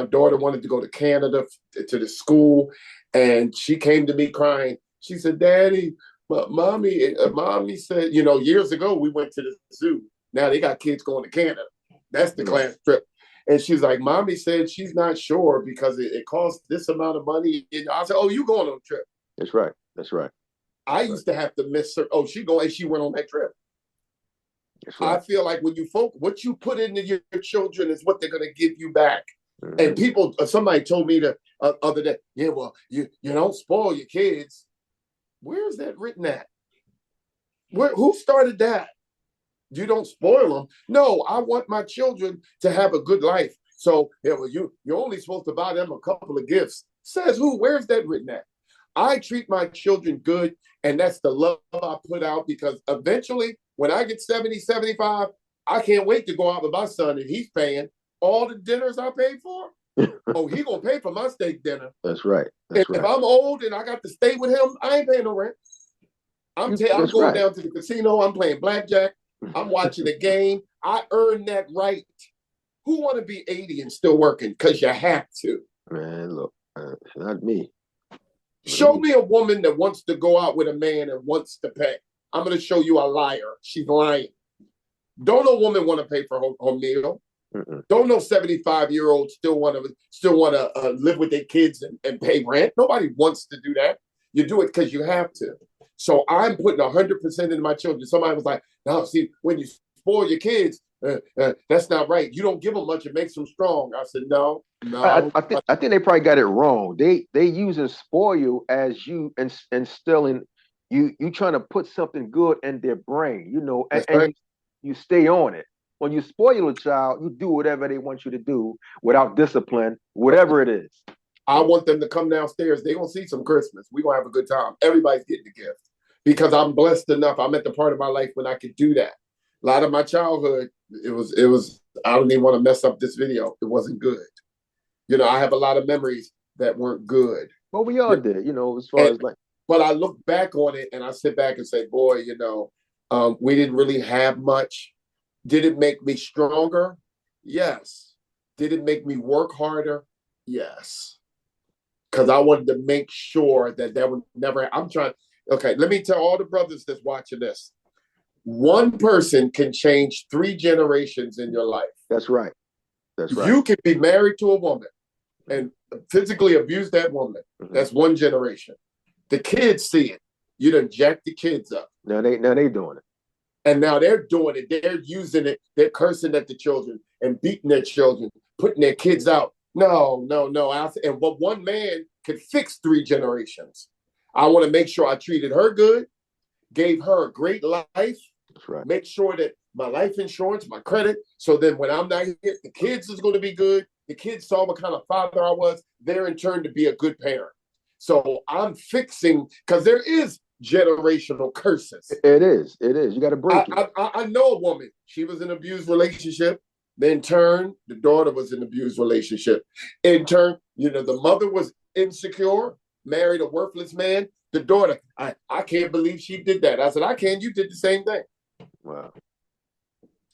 daughter wanted to go to Canada to the school, and she came to me crying. She said, Daddy, mommy said, years ago we went to the zoo. Now they got kids going to Canada. That's the class trip. And she's like, Mommy said she's not sure because it costs this amount of money. And I said, oh, you going on a trip. That's right. I used to have to miss her. Oh, she went on that trip. Right. I feel like when what you put into your children is what they're going to give you back. And somebody told me the other day, yeah, well, you don't spoil your kids. Where's that written at? Who started that? You don't spoil them. No, I want my children to have a good life. So yeah, well, you're only supposed to buy them a couple of gifts. Says who? Where's that written at? I treat my children good, and that's the love I put out because eventually, when I get 70, 75, I can't wait to go out with my son, and he's paying all the dinners I paid for. Oh, he gonna pay for my steak dinner. That's right. If I'm old and I got to stay with him, I ain't paying no rent. I'm going down to the casino. I'm playing blackjack. I'm watching the game. I earned that right. Who want to be 80 and still working? Because you have to. Man, look, not me. Show me a woman that wants to go out with a man and wants to pay. I'm going to show you a liar. She's lying. Don't no woman want to pay for her meal. Don't no 75-year-old still want to live with their kids and pay rent. Nobody wants to do that. You do it because you have to. So I'm putting 100% into my children. Somebody was like, "No, see, when you spoil your kids, that's not right. You don't give them much; it makes them strong." I said, "No." I think they probably got it wrong. They using spoil as you instilling you trying to put something good in their brain, and you stay on it. When you spoil a child, you do whatever they want you to do without discipline, whatever it is. I want them to come downstairs. They're going to see some Christmas. We're going to have a good time. Everybody's getting a gift because I'm blessed enough. I'm at the part of my life when I could do that. A lot of my childhood, it was, I don't even want to mess up this video. It wasn't good. I have a lot of memories that weren't good. Well, we all did, as far as like. But I look back on it and I sit back and say, boy, we didn't really have much. Did it make me stronger? Yes. Did it make me work harder? Yes. Because I wanted to make sure that would never. Okay, let me tell all the brothers that's watching this. One person can change 3 generations in your life. That's right. You can be married to a woman and physically abuse that woman. That's 1 generation. The kids see it. You done jack the kids up. Now they doing it. And now they're doing it. They're using it. They're cursing at the children and beating their children, putting their kids out. No. And what one man could fix 3 generations. I want to make sure I treated her good, gave her a great life. That's right. Make sure that my life insurance, my credit, so then when I'm not here, the kids is going to be good. The kids saw what kind of father I was. They're in turn to be a good parent. So I'm fixing, because there is generational curses. It is. You got to break it. I know a woman. She was in an abused relationship. In turn, the daughter was in an abused relationship. In turn, the mother was insecure, married a worthless man. The daughter, I can't believe she did that. I said, I can. You did the same thing. Wow.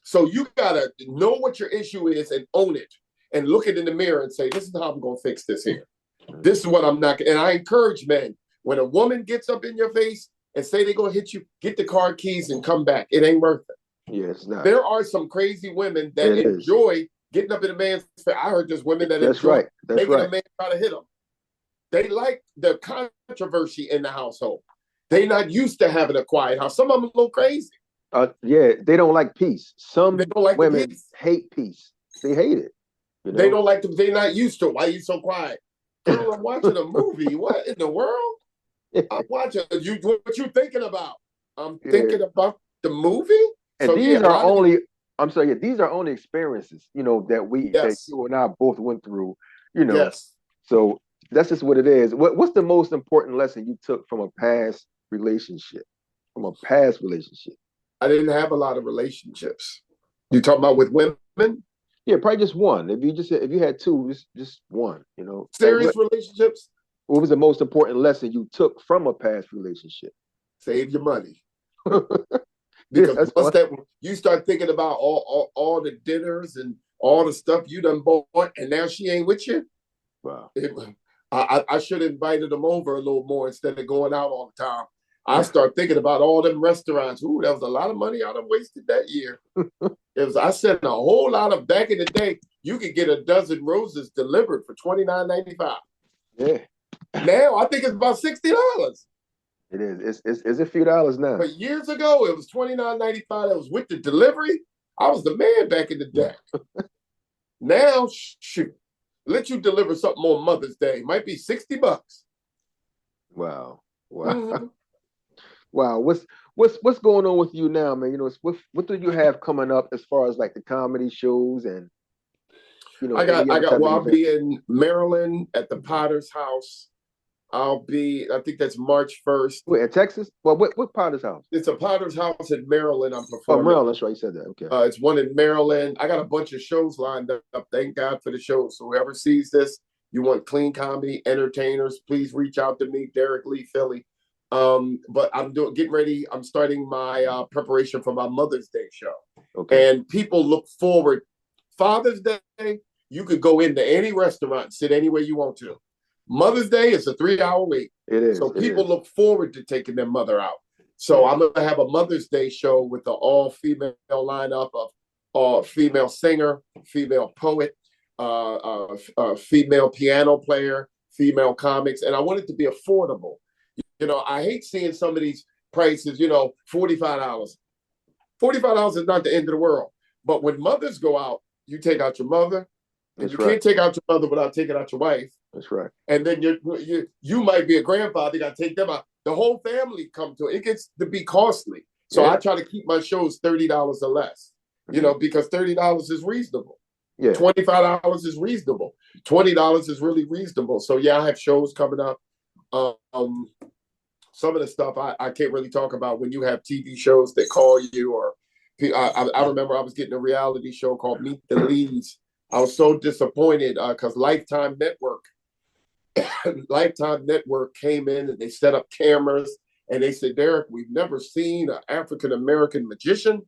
So you got to know what your issue is and own it and look it in the mirror and say, this is how I'm going to fix this here. This is what I'm not. And I encourage men, when a woman gets up in your face and say they're going to hit you, get the car keys and come back. It ain't worth it. Yeah, it's not. There are some crazy women that It is. enjoy getting up in a man's face. I heard there's women that That's enjoy right. That's making a right. man try to hit them. They like the controversy in the household. They're not used to having a quiet house. Some of them a little crazy. Yeah, they don't like peace. They Some don't like the women peace. hate peace. They hate it. You They know. don't like them. They're not used to it. Why are you so quiet? Girl, I'm watching a movie. What in the world? I'm watching. What you thinking about? I'm Yeah. thinking about the movie. And So yeah, these a are lot of only. I'm sorry. Yeah, these are only experiences. That yes, you and I both went through. You know. yes. So that's just what it is. What's the most important lesson you took from a past relationship? From a past relationship? I didn't have a lot of relationships. You talking about with women? Yeah, probably just one. If you had two, just one. Like Serious relationships? what was the most important lesson you took from a past relationship? Save your money. Yeah, Because that's once all. that you start thinking about all the dinners and all the stuff you done bought, and now she ain't with you. Wow. It, I should have invited them over a little more instead of going out all the time. I start thinking about all them restaurants. Ooh, that was a lot of money I done wasted that year. I sent a whole lot of back in the day. You could get a dozen roses delivered for $29.95. Yeah, Now I think it's about $60. it is. It's a few dollars now. But years ago, it was $29.95. That was with the delivery. I was the man back in the day. Now, shoot, let you deliver something on Mother's Day. Might be $60. Wow. Wow. Mm-hmm. Wow. What's going on with you now, man? What do you have coming up as far as like the comedy shows and any other type of I'll events? be in Maryland at the Potter's House. I think that's March 1st. Wait, in Texas? Well, what part of this house? It's a Potter's House in Maryland. I'm Oh, performing. Maryland. That's right. You said that. Okay. It's one in Maryland. I got a bunch of shows lined up. Thank God for the shows. So whoever sees this, you want clean comedy, entertainers, please reach out to me, Derek Lee Philly. But getting ready. I'm starting my preparation for my Mother's Day show. Okay. And people look forward. Father's Day, you could go into any restaurant, sit anywhere you want to. Mother's Day is a 3-hour wait. It is. So people look forward to taking their mother out. So Yeah. I'm going to have a Mother's Day show with the all-female lineup of female singer, female poet, female piano player, female comics. And I want it to be affordable. I hate seeing some of these prices, $45. $45 is not the end of the world. But when mothers go out, you take out your mother, and you can't take out your mother without taking out your wife. That's right. And then you might be a grandfather, you got to take them out. The whole family come to it. It gets to be costly. So I try to keep my shows $30 or less, because $30 is reasonable. Yeah. $25 is reasonable. $20 is really reasonable. So yeah, I have shows coming up. Some of the stuff I can't really talk about when you have TV shows that call you, or I remember I was getting a reality show called Meet the Leads. I was so disappointed because Lifetime Network came in and they set up cameras and they said, Derek, we've never seen an African-American magician.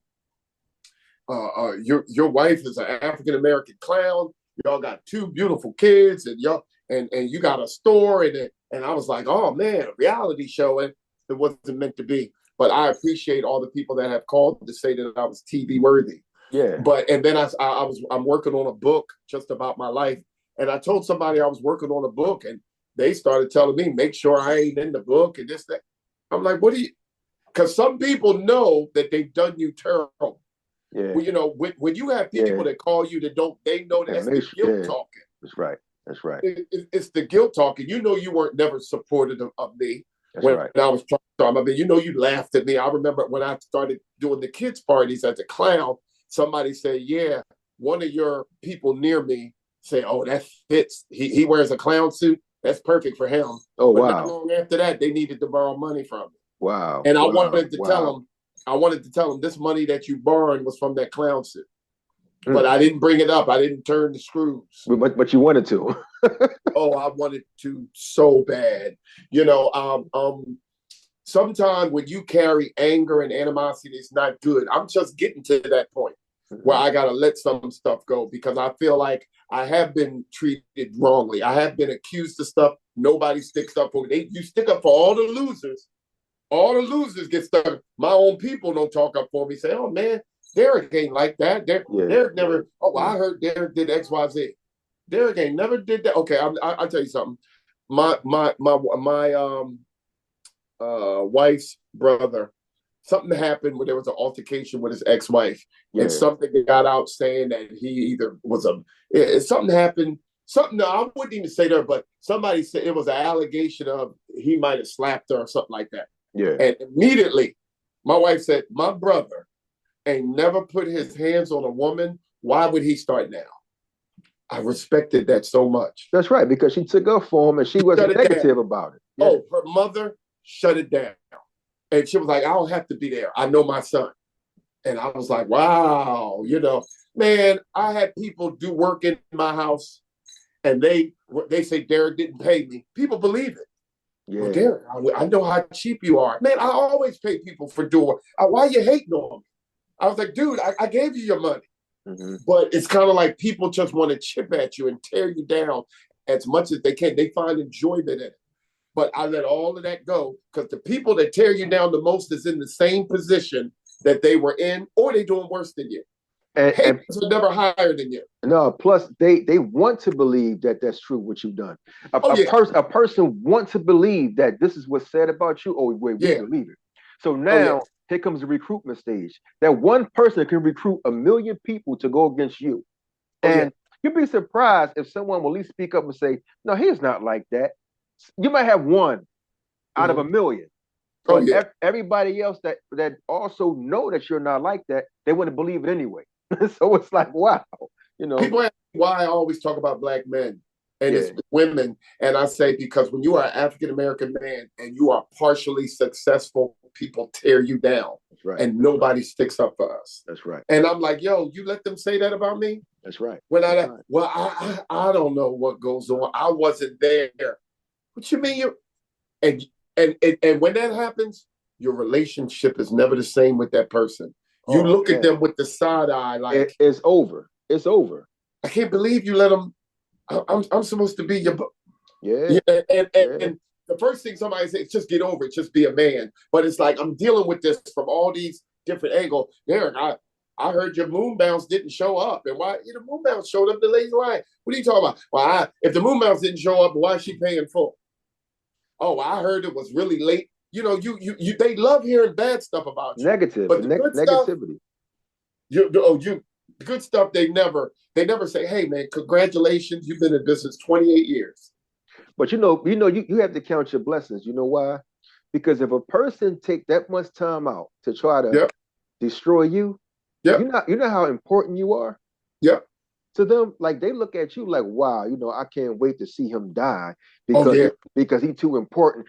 Your wife is an African-American clown. Y'all got 2 beautiful kids and you got a store and I was like, oh man, a reality show, and it wasn't meant to be. But I appreciate all the people that have called to say that I was TV worthy. Yeah. And then I'm working on a book just about my life. And I told somebody I was working on a book and they started telling me, make sure I ain't in the book and this, that. I'm like, what do you, because some people know that they've done you terrible. Yeah. Well, when you have people that call you they know that's the guilt talking. That's right. That's right. It's the guilt talking. You weren't never supportive of me. That's when right. I was trying. I mean, you laughed at me. I remember when I started doing the kids' parties as a clown, somebody said, yeah, one of your people near me say, oh, that fits. He wears a clown suit. That's perfect for him. Oh, but wow. not long after that, they needed to borrow money from me. Wow. And I wanted to tell them this money that you borrowed was from that clown suit. But I didn't bring it up. I didn't turn the screws. But you wanted to. Oh, I wanted to so bad. Sometimes when you carry anger and animosity, it's not good. I'm just getting to that point where I got to let some stuff go because I feel like I have been treated wrongly. I have been accused of stuff. Nobody sticks up for me. You stick up for all the losers. All the losers get stuck. My own people don't talk up for me. Say, oh, man, Derek ain't like that. Yeah. Derek never. Oh, well, I heard Derek did X, Y, Z. Derek ain't never did that. Okay, I'll tell you something. My wife's brother, something happened where there was an altercation with his ex-wife, and Yeah. something got out saying that he either was something happened. Something, no, I wouldn't even say that, but somebody said it was an allegation of he might have slapped her or something like that. Yeah. And immediately, my wife said, "My brother ain't never put his hands on a woman. Why would he start now?" I respected that so much. That's right, because she took up for him and she wasn't negative about it. Yeah. Oh, her mother shut it down. And she was like, "I don't have to be there. I know my son." And I was like, wow, man, I had people do work in my house and they say Derek didn't pay me. People believe it. Yeah. Well, Derek, I know how cheap you are. Man, I always pay people for doing. Why are you hating on me? I was like, dude, I gave you your money. Mm-hmm. But it's kind of like people just want to chip at you and tear you down as much as they can. They find enjoyment in it. But I let all of that go because the people that tear you down the most is in the same position that they were in, or they're doing worse than you. And haters are never higher than you. No, plus they want to believe that that's true what you've done. A person wants to believe that this is what's said about you. Oh, wait, we believe it. So now here comes the recruitment stage. That one person can recruit 1 million people to go against you. And you'd be surprised if someone will at least speak up and say, no, he's not like that. You might have one out of 1 million. But everybody else that also know that you're not like that, they want to believe it anyway. So it's like, wow, People ask why I always talk about black men and it's women. And I say, because when you are an African-American man and you are partially successful, people tear you down. That's right. And nobody sticks up for us. That's right. And I'm like, yo, you let them say that about me? That's right. When I don't know what goes on. I wasn't there. What you mean? And when that happens, your relationship is never the same with that person. You look at them with the side eye, like it's over. It's over. I can't believe you let them. I'm supposed to be your. And the first thing somebody says, just get over it, just be a man. But it's like I'm dealing with this from all these different angles. Derek, I heard your moon bounce didn't show up, and why? The moon bounce showed up the lady line. What are you talking about? Well, if the moon bounce didn't show up, why is she paying full? Oh, I heard it was really late. They love hearing bad stuff about you. Negative, but the good negativity. Good stuff. They never say, "Hey, man, congratulations, you've been in business 28 years." But you have to count your blessings. You know why? Because if a person take that much time out to try to destroy you, you know how important you are. Yep. To them, like they look at you like, wow, I can't wait to see him die because he's too important.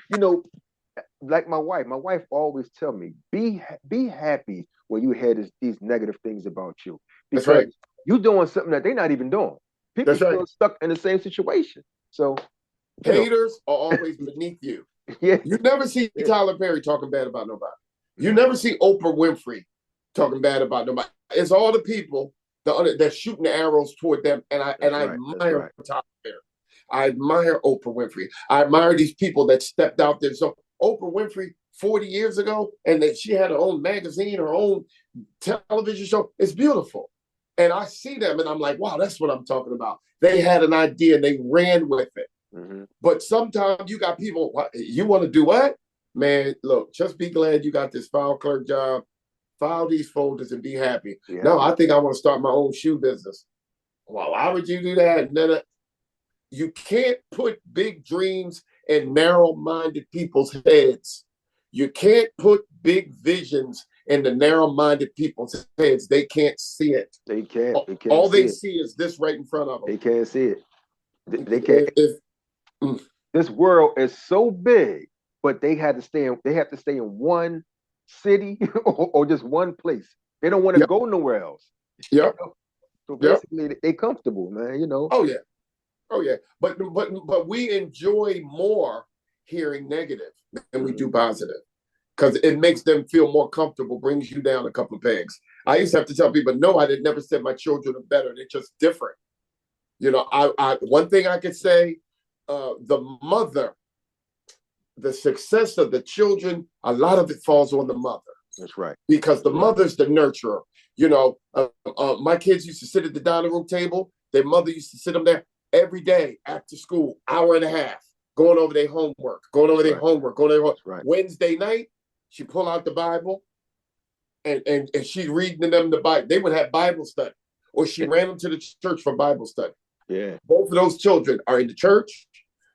Like my wife always tell me, be happy when you hear these negative things about you, because you're doing something that they're not even doing. People still stuck in the same situation. So haters are always beneath you. Yeah, you never see Tyler Perry talking bad about nobody. You never see Oprah Winfrey talking bad about nobody. It's all the people that's shooting the arrows toward them, and I admire Tyler Perry. I admire Oprah Winfrey. I admire these people that stepped out there. So Oprah Winfrey 40 years ago, and that she had her own magazine, her own television show. It's beautiful. And I see them and I'm like, wow, that's what I'm talking about. They had an idea and they ran with it. Mm-hmm. But sometimes you got people, you want to do what? Man, look, just be glad you got this file clerk job. File these folders and be happy. Yeah. No, I think I want to start my own shoe business. Well, why would you do that? And then you can't put big dreams in narrow-minded people's heads. You can't put big visions in the narrow-minded people's heads. They can't see it. They can't. All they see is this right in front of them. They can't see it. They can't. This world is so big, but they have to stay in one city or just one place. They don't want to go nowhere else. Yeah. So basically, they comfortable, man. Oh yeah. But we enjoy more hearing negative than we do positive, because it makes them feel more comfortable, brings you down a couple of pegs. I used to have to tell people, no, I did never said my children are better. They're just different. One thing I could say, the mother, the success of the children, a lot of it falls on the mother. That's right. Because the That's right. mother's the nurturer. You know, my kids used to sit at the dining room table. Their mother used to sit them there every day after school, hour and a half, going over their homework, going over their homework. Right. Wednesday night, she pull out the Bible and she's reading them the Bible. They would have Bible study, or she ran them to the church for Bible study. Yeah. Both of those children are in the church.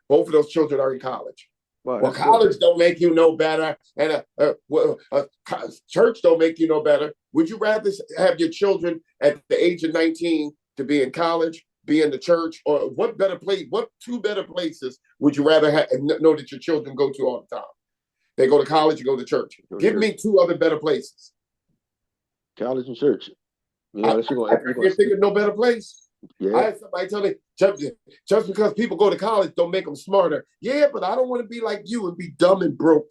Both of those children are in college. Wow, Well, college don't make you no better, and church don't make you no better. Would you rather have your children at the age of 19 to be in college, be in the church, or what better place? What two better places would you rather have, know that your children go to all the time? They go to college, you go to church. Give me two other better places. College and church. You know, I can't think of no better place. Yeah. I had somebody tell me, just because people go to college don't make them smarter. Yeah, but I don't want to be like you and be dumb and broke.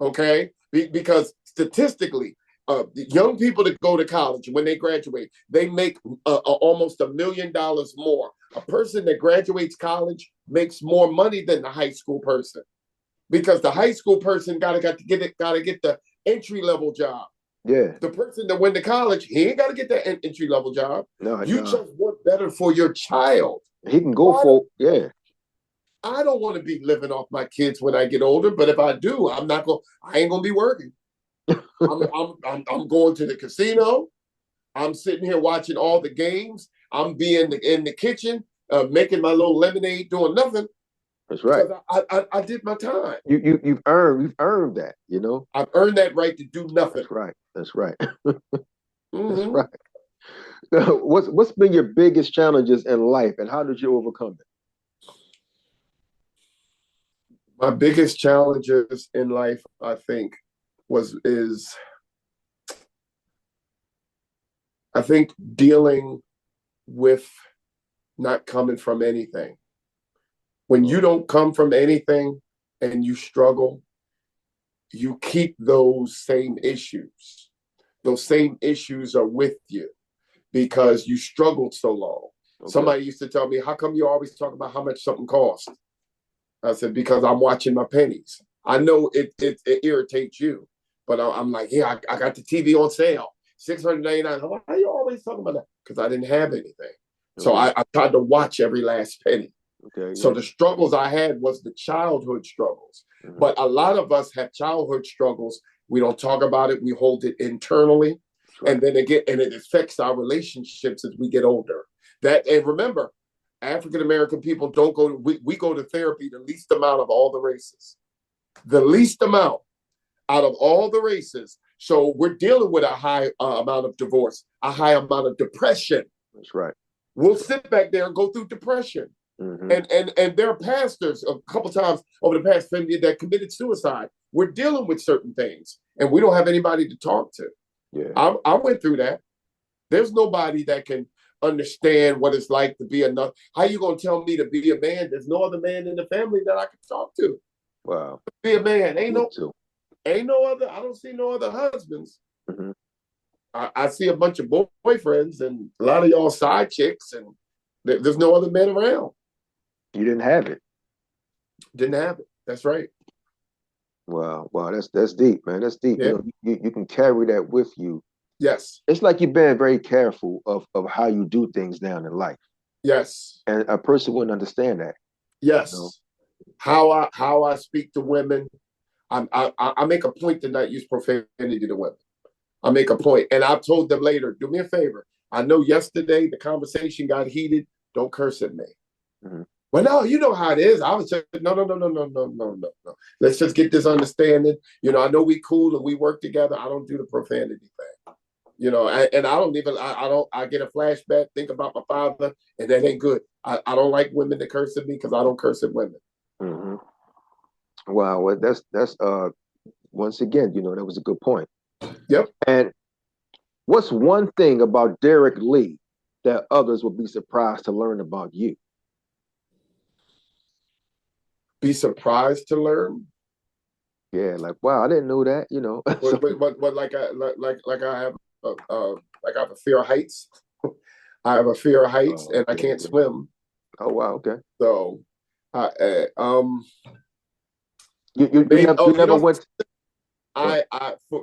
Okay? Because statistically, young people that go to college, when they graduate, they make almost $1 million more. A person that graduates college makes more money than the high school person, because the high school person gotta get the entry level job. Yeah. The person that went to college, he ain't got to get that entry level job. No, you just want better for your child. He can go for, yeah. I don't want to be living off my kids when I get older, but if I do, I ain't gonna be working. I'm going to the casino. I'm sitting here watching all the games. I'm being in the kitchen, making my little lemonade, doing nothing. That's right. I did my time. You've earned that, you know. I've earned that right to do nothing. That's right. That's right. Mm-hmm. That's right. What's been your biggest challenges in life, and how did you overcome it? My biggest challenges in life, I think, is dealing with not coming from anything. When you don't come from anything and you struggle, you keep those same issues. Those same issues are with you because you struggled so long. Okay. Somebody used to tell me, how come you always talk about how much something costs? I said, because I'm watching my pennies. I know it irritates you, but I'm like, yeah, I got the TV on sale, $699. Why are you always talking about that? Because I didn't have anything. Okay. So I tried to watch every last penny. Okay. So the struggles I had was the childhood struggles. Mm-hmm. But a lot of us have childhood struggles. We don't talk about it. We hold it internally. Right. And then it affects our relationships as we get older. And remember, African American people don't go to, we go to therapy the least amount of all the races. The least amount out of all the races. So we're dealing with a high amount of divorce, a high amount of depression. That's right. We'll sit back there and go through depression. Mm-hmm. And there are pastors a couple times over the past 10 years that committed suicide. We're dealing with certain things, and we don't have anybody to talk to. Yeah, I went through that. There's nobody that can understand what it's like to be enough. How you gonna tell me to be a man? There's no other man in the family that I can talk to. Wow, be a man. Ain't no other. I don't see no other husbands. Mm-hmm. I see a bunch of boyfriends and a lot of y'all side chicks, and there's no other men around. You didn't have it. Didn't have it. That's right. Wow, that's deep, man. That's deep. Yeah. You can carry that with you. Yes. It's like you're being very careful of how you do things down in life. Yes. And a person wouldn't understand that. Yes. You know? How I speak to women, I make a point to not use profanity to women. I make a point, and I've told them later, do me a favor. I know yesterday the conversation got heated. Don't curse at me. Mm-hmm. Well, no, you know how it is. I was just, no. Let's just get this understanding. You know, I know we cool and we work together. I don't do the profanity thing. You know, and I don't even, I get a flashback, think about my father, and that ain't good. I don't like women that curse at me because I don't curse at women. Mm-hmm. Wow, well, that's once again, you know, that was a good point. Yep. And what's one thing about Derek Lee that others would be surprised to learn about you? Be surprised to learn? Yeah, like, wow, I didn't know that, you know. But like I have a fear of heights. I have a fear of heights, and I can't swim. Oh wow, okay. So, you never went.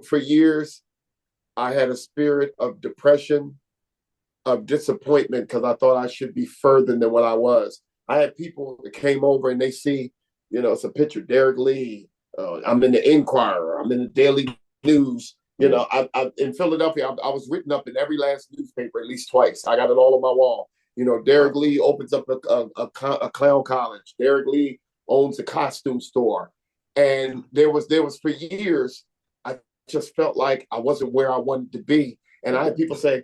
For years, I had a spirit of depression, of disappointment, because I thought I should be further than what I was. I had people that came over and they see, it's a picture, Derek Lee. I'm in the Inquirer. I'm in the Daily News. I in Philadelphia, I was written up in every last newspaper at least twice. I got it all on my wall. Derek Lee opens up a clown college. Derek Lee owns a costume store. And there was for years, I just felt like I wasn't where I wanted to be. And I had people say,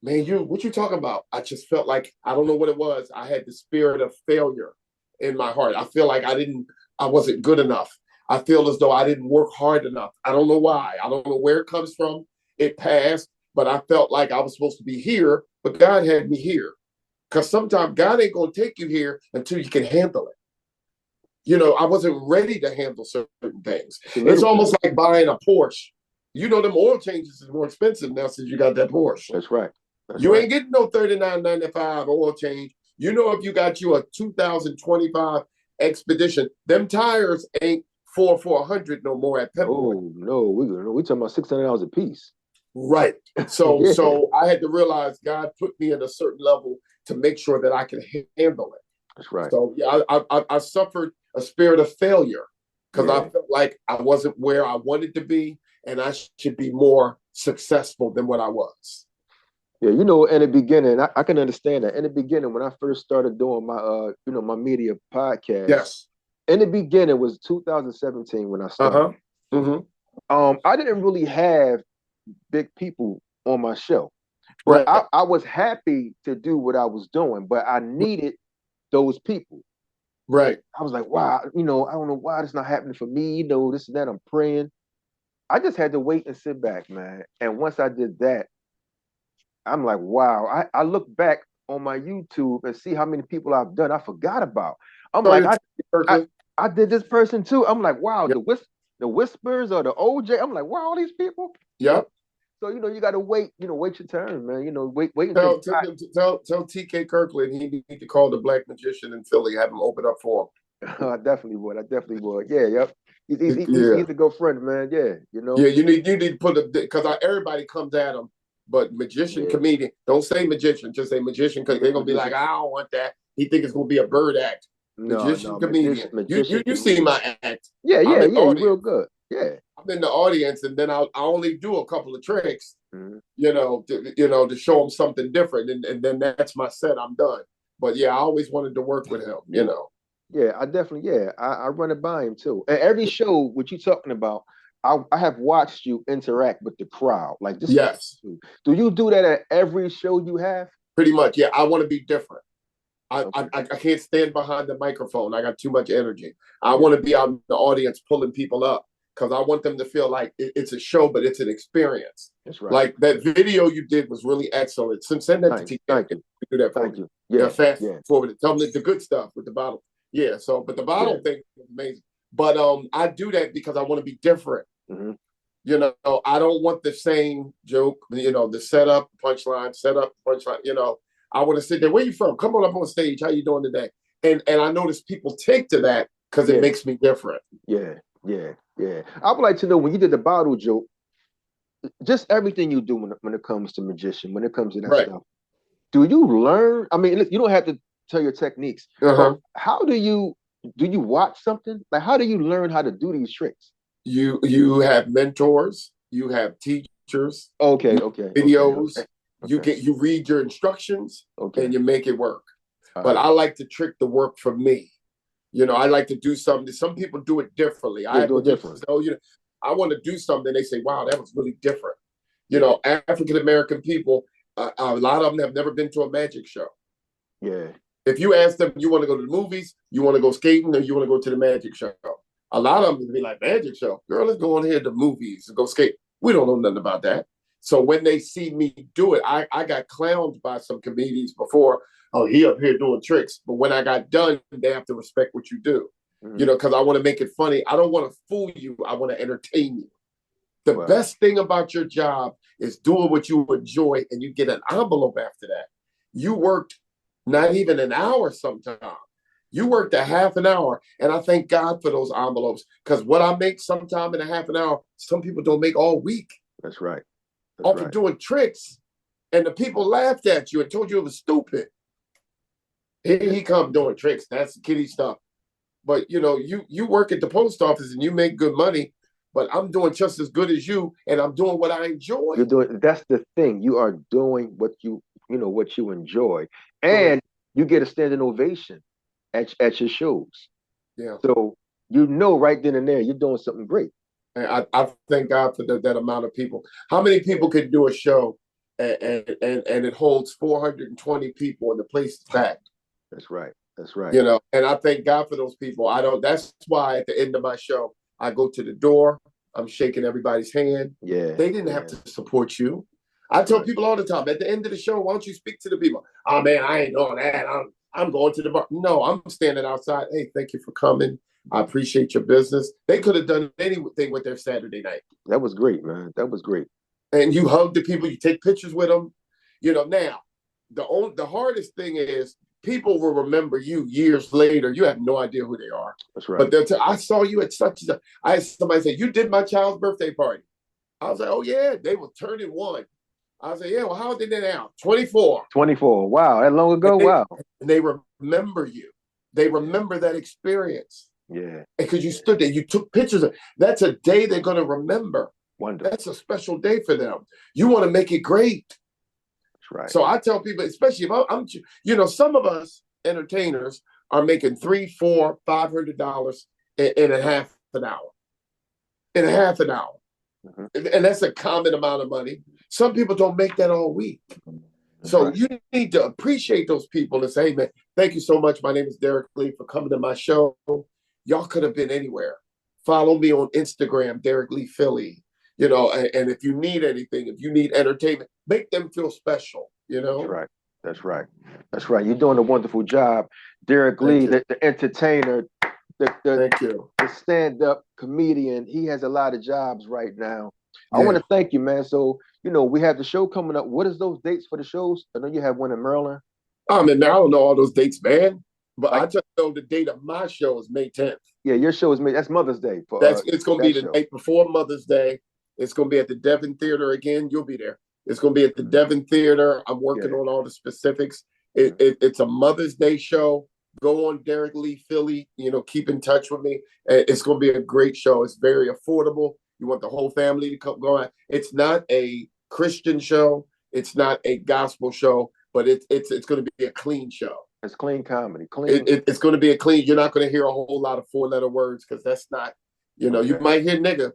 man, what you talking about? I just felt like, I don't know what it was. I had the spirit of failure in my heart. I feel like I wasn't good enough. I feel as though I didn't work hard enough. I don't know why. I don't know where it comes from. It passed, but I felt like I was supposed to be here, but God had me here. Because sometimes God ain't going to take you here until you can handle it. I wasn't ready to handle certain things. It's almost like buying a Porsche. Them oil changes is more expensive now since you got that Porsche. That's right. You ain't getting no $39.95 oil change. If you got you a 2025 Expedition, them tires ain't for 100 no more at Pep Boy. Oh no, we talking about $600 a piece. Right. So yeah. So I had to realize God put me at a certain level to make sure that I can handle it. That's right. So yeah, I suffered a spirit of failure because I felt like I wasn't where I wanted to be, and I should be more successful than what I was. Yeah, in the beginning, I can understand that. In the beginning, when I first started doing my my media podcast, yes. In the beginning was 2017 when I started. I didn't really have big people on my show, but right. I was happy to do what I was doing, but I needed those people. Right. I was like, wow, I don't know why it's not happening for me. This and that. I'm praying. I just had to wait and sit back, man. And once I did that, I'm like, wow. I look back on my YouTube and see how many people I've done. I forgot about. I'm like, I did this person too. I'm like, wow, yep. the Whispers or the OJ. I'm like, wow, all these people. Yep. So you got to wait. Wait your turn, man. Wait until tell TK Kirkland he need to call the Black Magician in Philly. Have him open up for him. I definitely would. Yeah, yep. He's a good friend, man. Yeah, Yeah, you need to put because everybody comes at him. But magician, comedian, don't say magician, just say magician, because they're going to be like, I don't want that. He think it's going to be a bird act. Magician, comedian. You see my act. Yeah, you're real good. Yeah. I'm in the audience, and then I only do a couple of tricks, to show them something different. And then that's my set. I'm done. But yeah, I always wanted to work with him, Yeah, I definitely, I run it by him too. And every show, what you talking about, I have watched you interact with the crowd. Like this. Yes. Do you do that at every show you have? Pretty much. Yeah. I want to be different. I can't stand behind the microphone. I got too much energy. I want to be out in the audience pulling people up because I want them to feel like it's a show, but it's an experience. That's right. Like that video you did was really excellent. Send that to TK. Thank you. Do that for Thank me. You. Yeah. Fast forward. Tell them the good stuff with the bottle. Yeah. So, but the bottle thing is amazing. But I do that because I want to be different. Mm-hmm. I don't want the same joke, the setup, punchline, I want to sit there. Where you from? Come on up on stage. How you doing today? And I notice people take to that because it makes me different. Yeah. I would like to know, when you did the bottle joke, just everything you do when it comes to magician, when it comes to that stuff, do you learn? I mean, you don't have to tell your techniques. How do you watch something? Like, how do you learn how to do these tricks? You have mentors, you have teachers, videos. You read your instructions and you make it work. But I like to trick the work for me. I like to do something. Some people do it differently. I do it different. I want to do something. They say, wow, that was really different. African American people, a lot of them have never been to a magic show. Yeah. If you ask them, you want to go to the movies, you want to go skating, or you want to go to the magic show? A lot of them would be like, magic show? Girl, let's go on here to movies and go skate. We don't know nothing about that. So when they see me do it, I got clowned by some comedians before. Oh, he up here doing tricks. But when I got done, they have to respect what you do. Because I want to make it funny. I don't want to fool you. I want to entertain you. The best thing about your job is doing what you enjoy, and you get an envelope after that. You worked not even an hour sometimes. You worked a half an hour, and I thank God for those envelopes, because what I make sometime in a half an hour, some people don't make all week. That's right. That's Off right. of doing tricks, and the people laughed at you and told you it was stupid. Here he come doing tricks. That's kiddie stuff. But you work at the post office and you make good money, but I'm doing just as good as you, and I'm doing what I enjoy. You're doing. That's the thing. You are doing what what you enjoy, and Correct. you get a standing ovation at your shows. Yeah. So right then and there, you're doing something great. And I thank God for that amount of people. How many people could do a show and it holds 420 people and the place is packed? That's right. That's right. And I thank God for those people. That's why at the end of my show, I go to the door, I'm shaking everybody's hand. Yeah. They didn't have to support you. I tell people all the time, at the end of the show, why don't you speak to the people? Oh man, I ain't doing that. I'm going to the bar. No, I'm standing outside. Hey, thank you for coming. I appreciate your business. They could have done anything with their Saturday night. That was great, man. That was great. And you hug the people, you take pictures with them. Now, the hardest thing is people will remember you years later. You have no idea who they are. That's right. But I saw you at such a. I had somebody say, you did my child's birthday party. I was like, oh yeah, they were turning 1. I was like, yeah, well, how old are they now? 24. 24. Wow, that long ago. Wow. And they remember you. They remember that experience. Yeah. Because you stood there, you took pictures of. That's a day they're going to remember. Wonderful. That's a special day for them. You want to make it great. That's right. So I tell people, especially if I'm some of us entertainers are making $300, $400, $500 in a half an hour. In a half an hour. Mm-hmm. And that's a common amount of money. Some people don't make that all week. That's so right. You need to appreciate those people and say, hey, man, thank you so much. My name is Derek Lee for coming to my show. Y'all could have been anywhere. Follow me on Instagram, Derek Lee Philly. And if you need anything, if you need entertainment, make them feel special, That's right. That's right. That's right. You're doing a wonderful job. Derek Lee, the entertainer, thank you. The stand-up comedian. He has a lot of jobs right now. Yeah. I want to thank you, man. So, we have the show coming up. What is those dates for the shows? I know you have one in Maryland. I mean, I don't know all those dates, man. But I just know the date of my show is May 10th. Yeah, your show is May. That's Mother's Day. It's going to be the night before Mother's Day. It's going to be at the Devon Theater again. You'll be there. It's going to be at the Devon Theater. I'm working on all the specifics. It's a Mother's Day show. Go on Derek Lee Philly. Keep in touch with me. It's going to be a great show. It's very affordable. You want the whole family to come go on. It's not a Christian show. It's not a gospel show, but it's going to be a clean show. It's clean comedy. Clean. It's going to be a clean. You're not going to hear a whole lot of 4-letter words because that's not. You might hear nigga.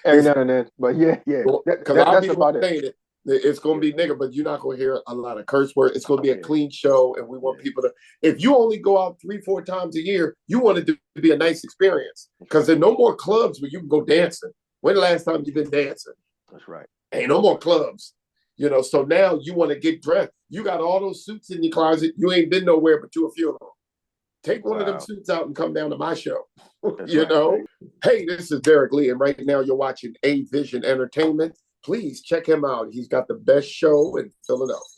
Every now and then, but yeah. Because I'll be saying it. It's going to be nigga, but you're not going to hear a lot of curse words. It's going to be a clean show, and we want people to. If you only go out 3-4 times a year, you want it to be a nice experience because there's no more clubs where you can go dancing. When the last time you've been dancing? That's right. Ain't no more clubs. So now you want to get dressed. You got all those suits in your closet. You ain't been nowhere but to a funeral. Take one of them suits out and come down to my show. Hey, this is Derek Lee, and right now you're watching A Vision Entertainment. Please check him out. He's got the best show in Philadelphia.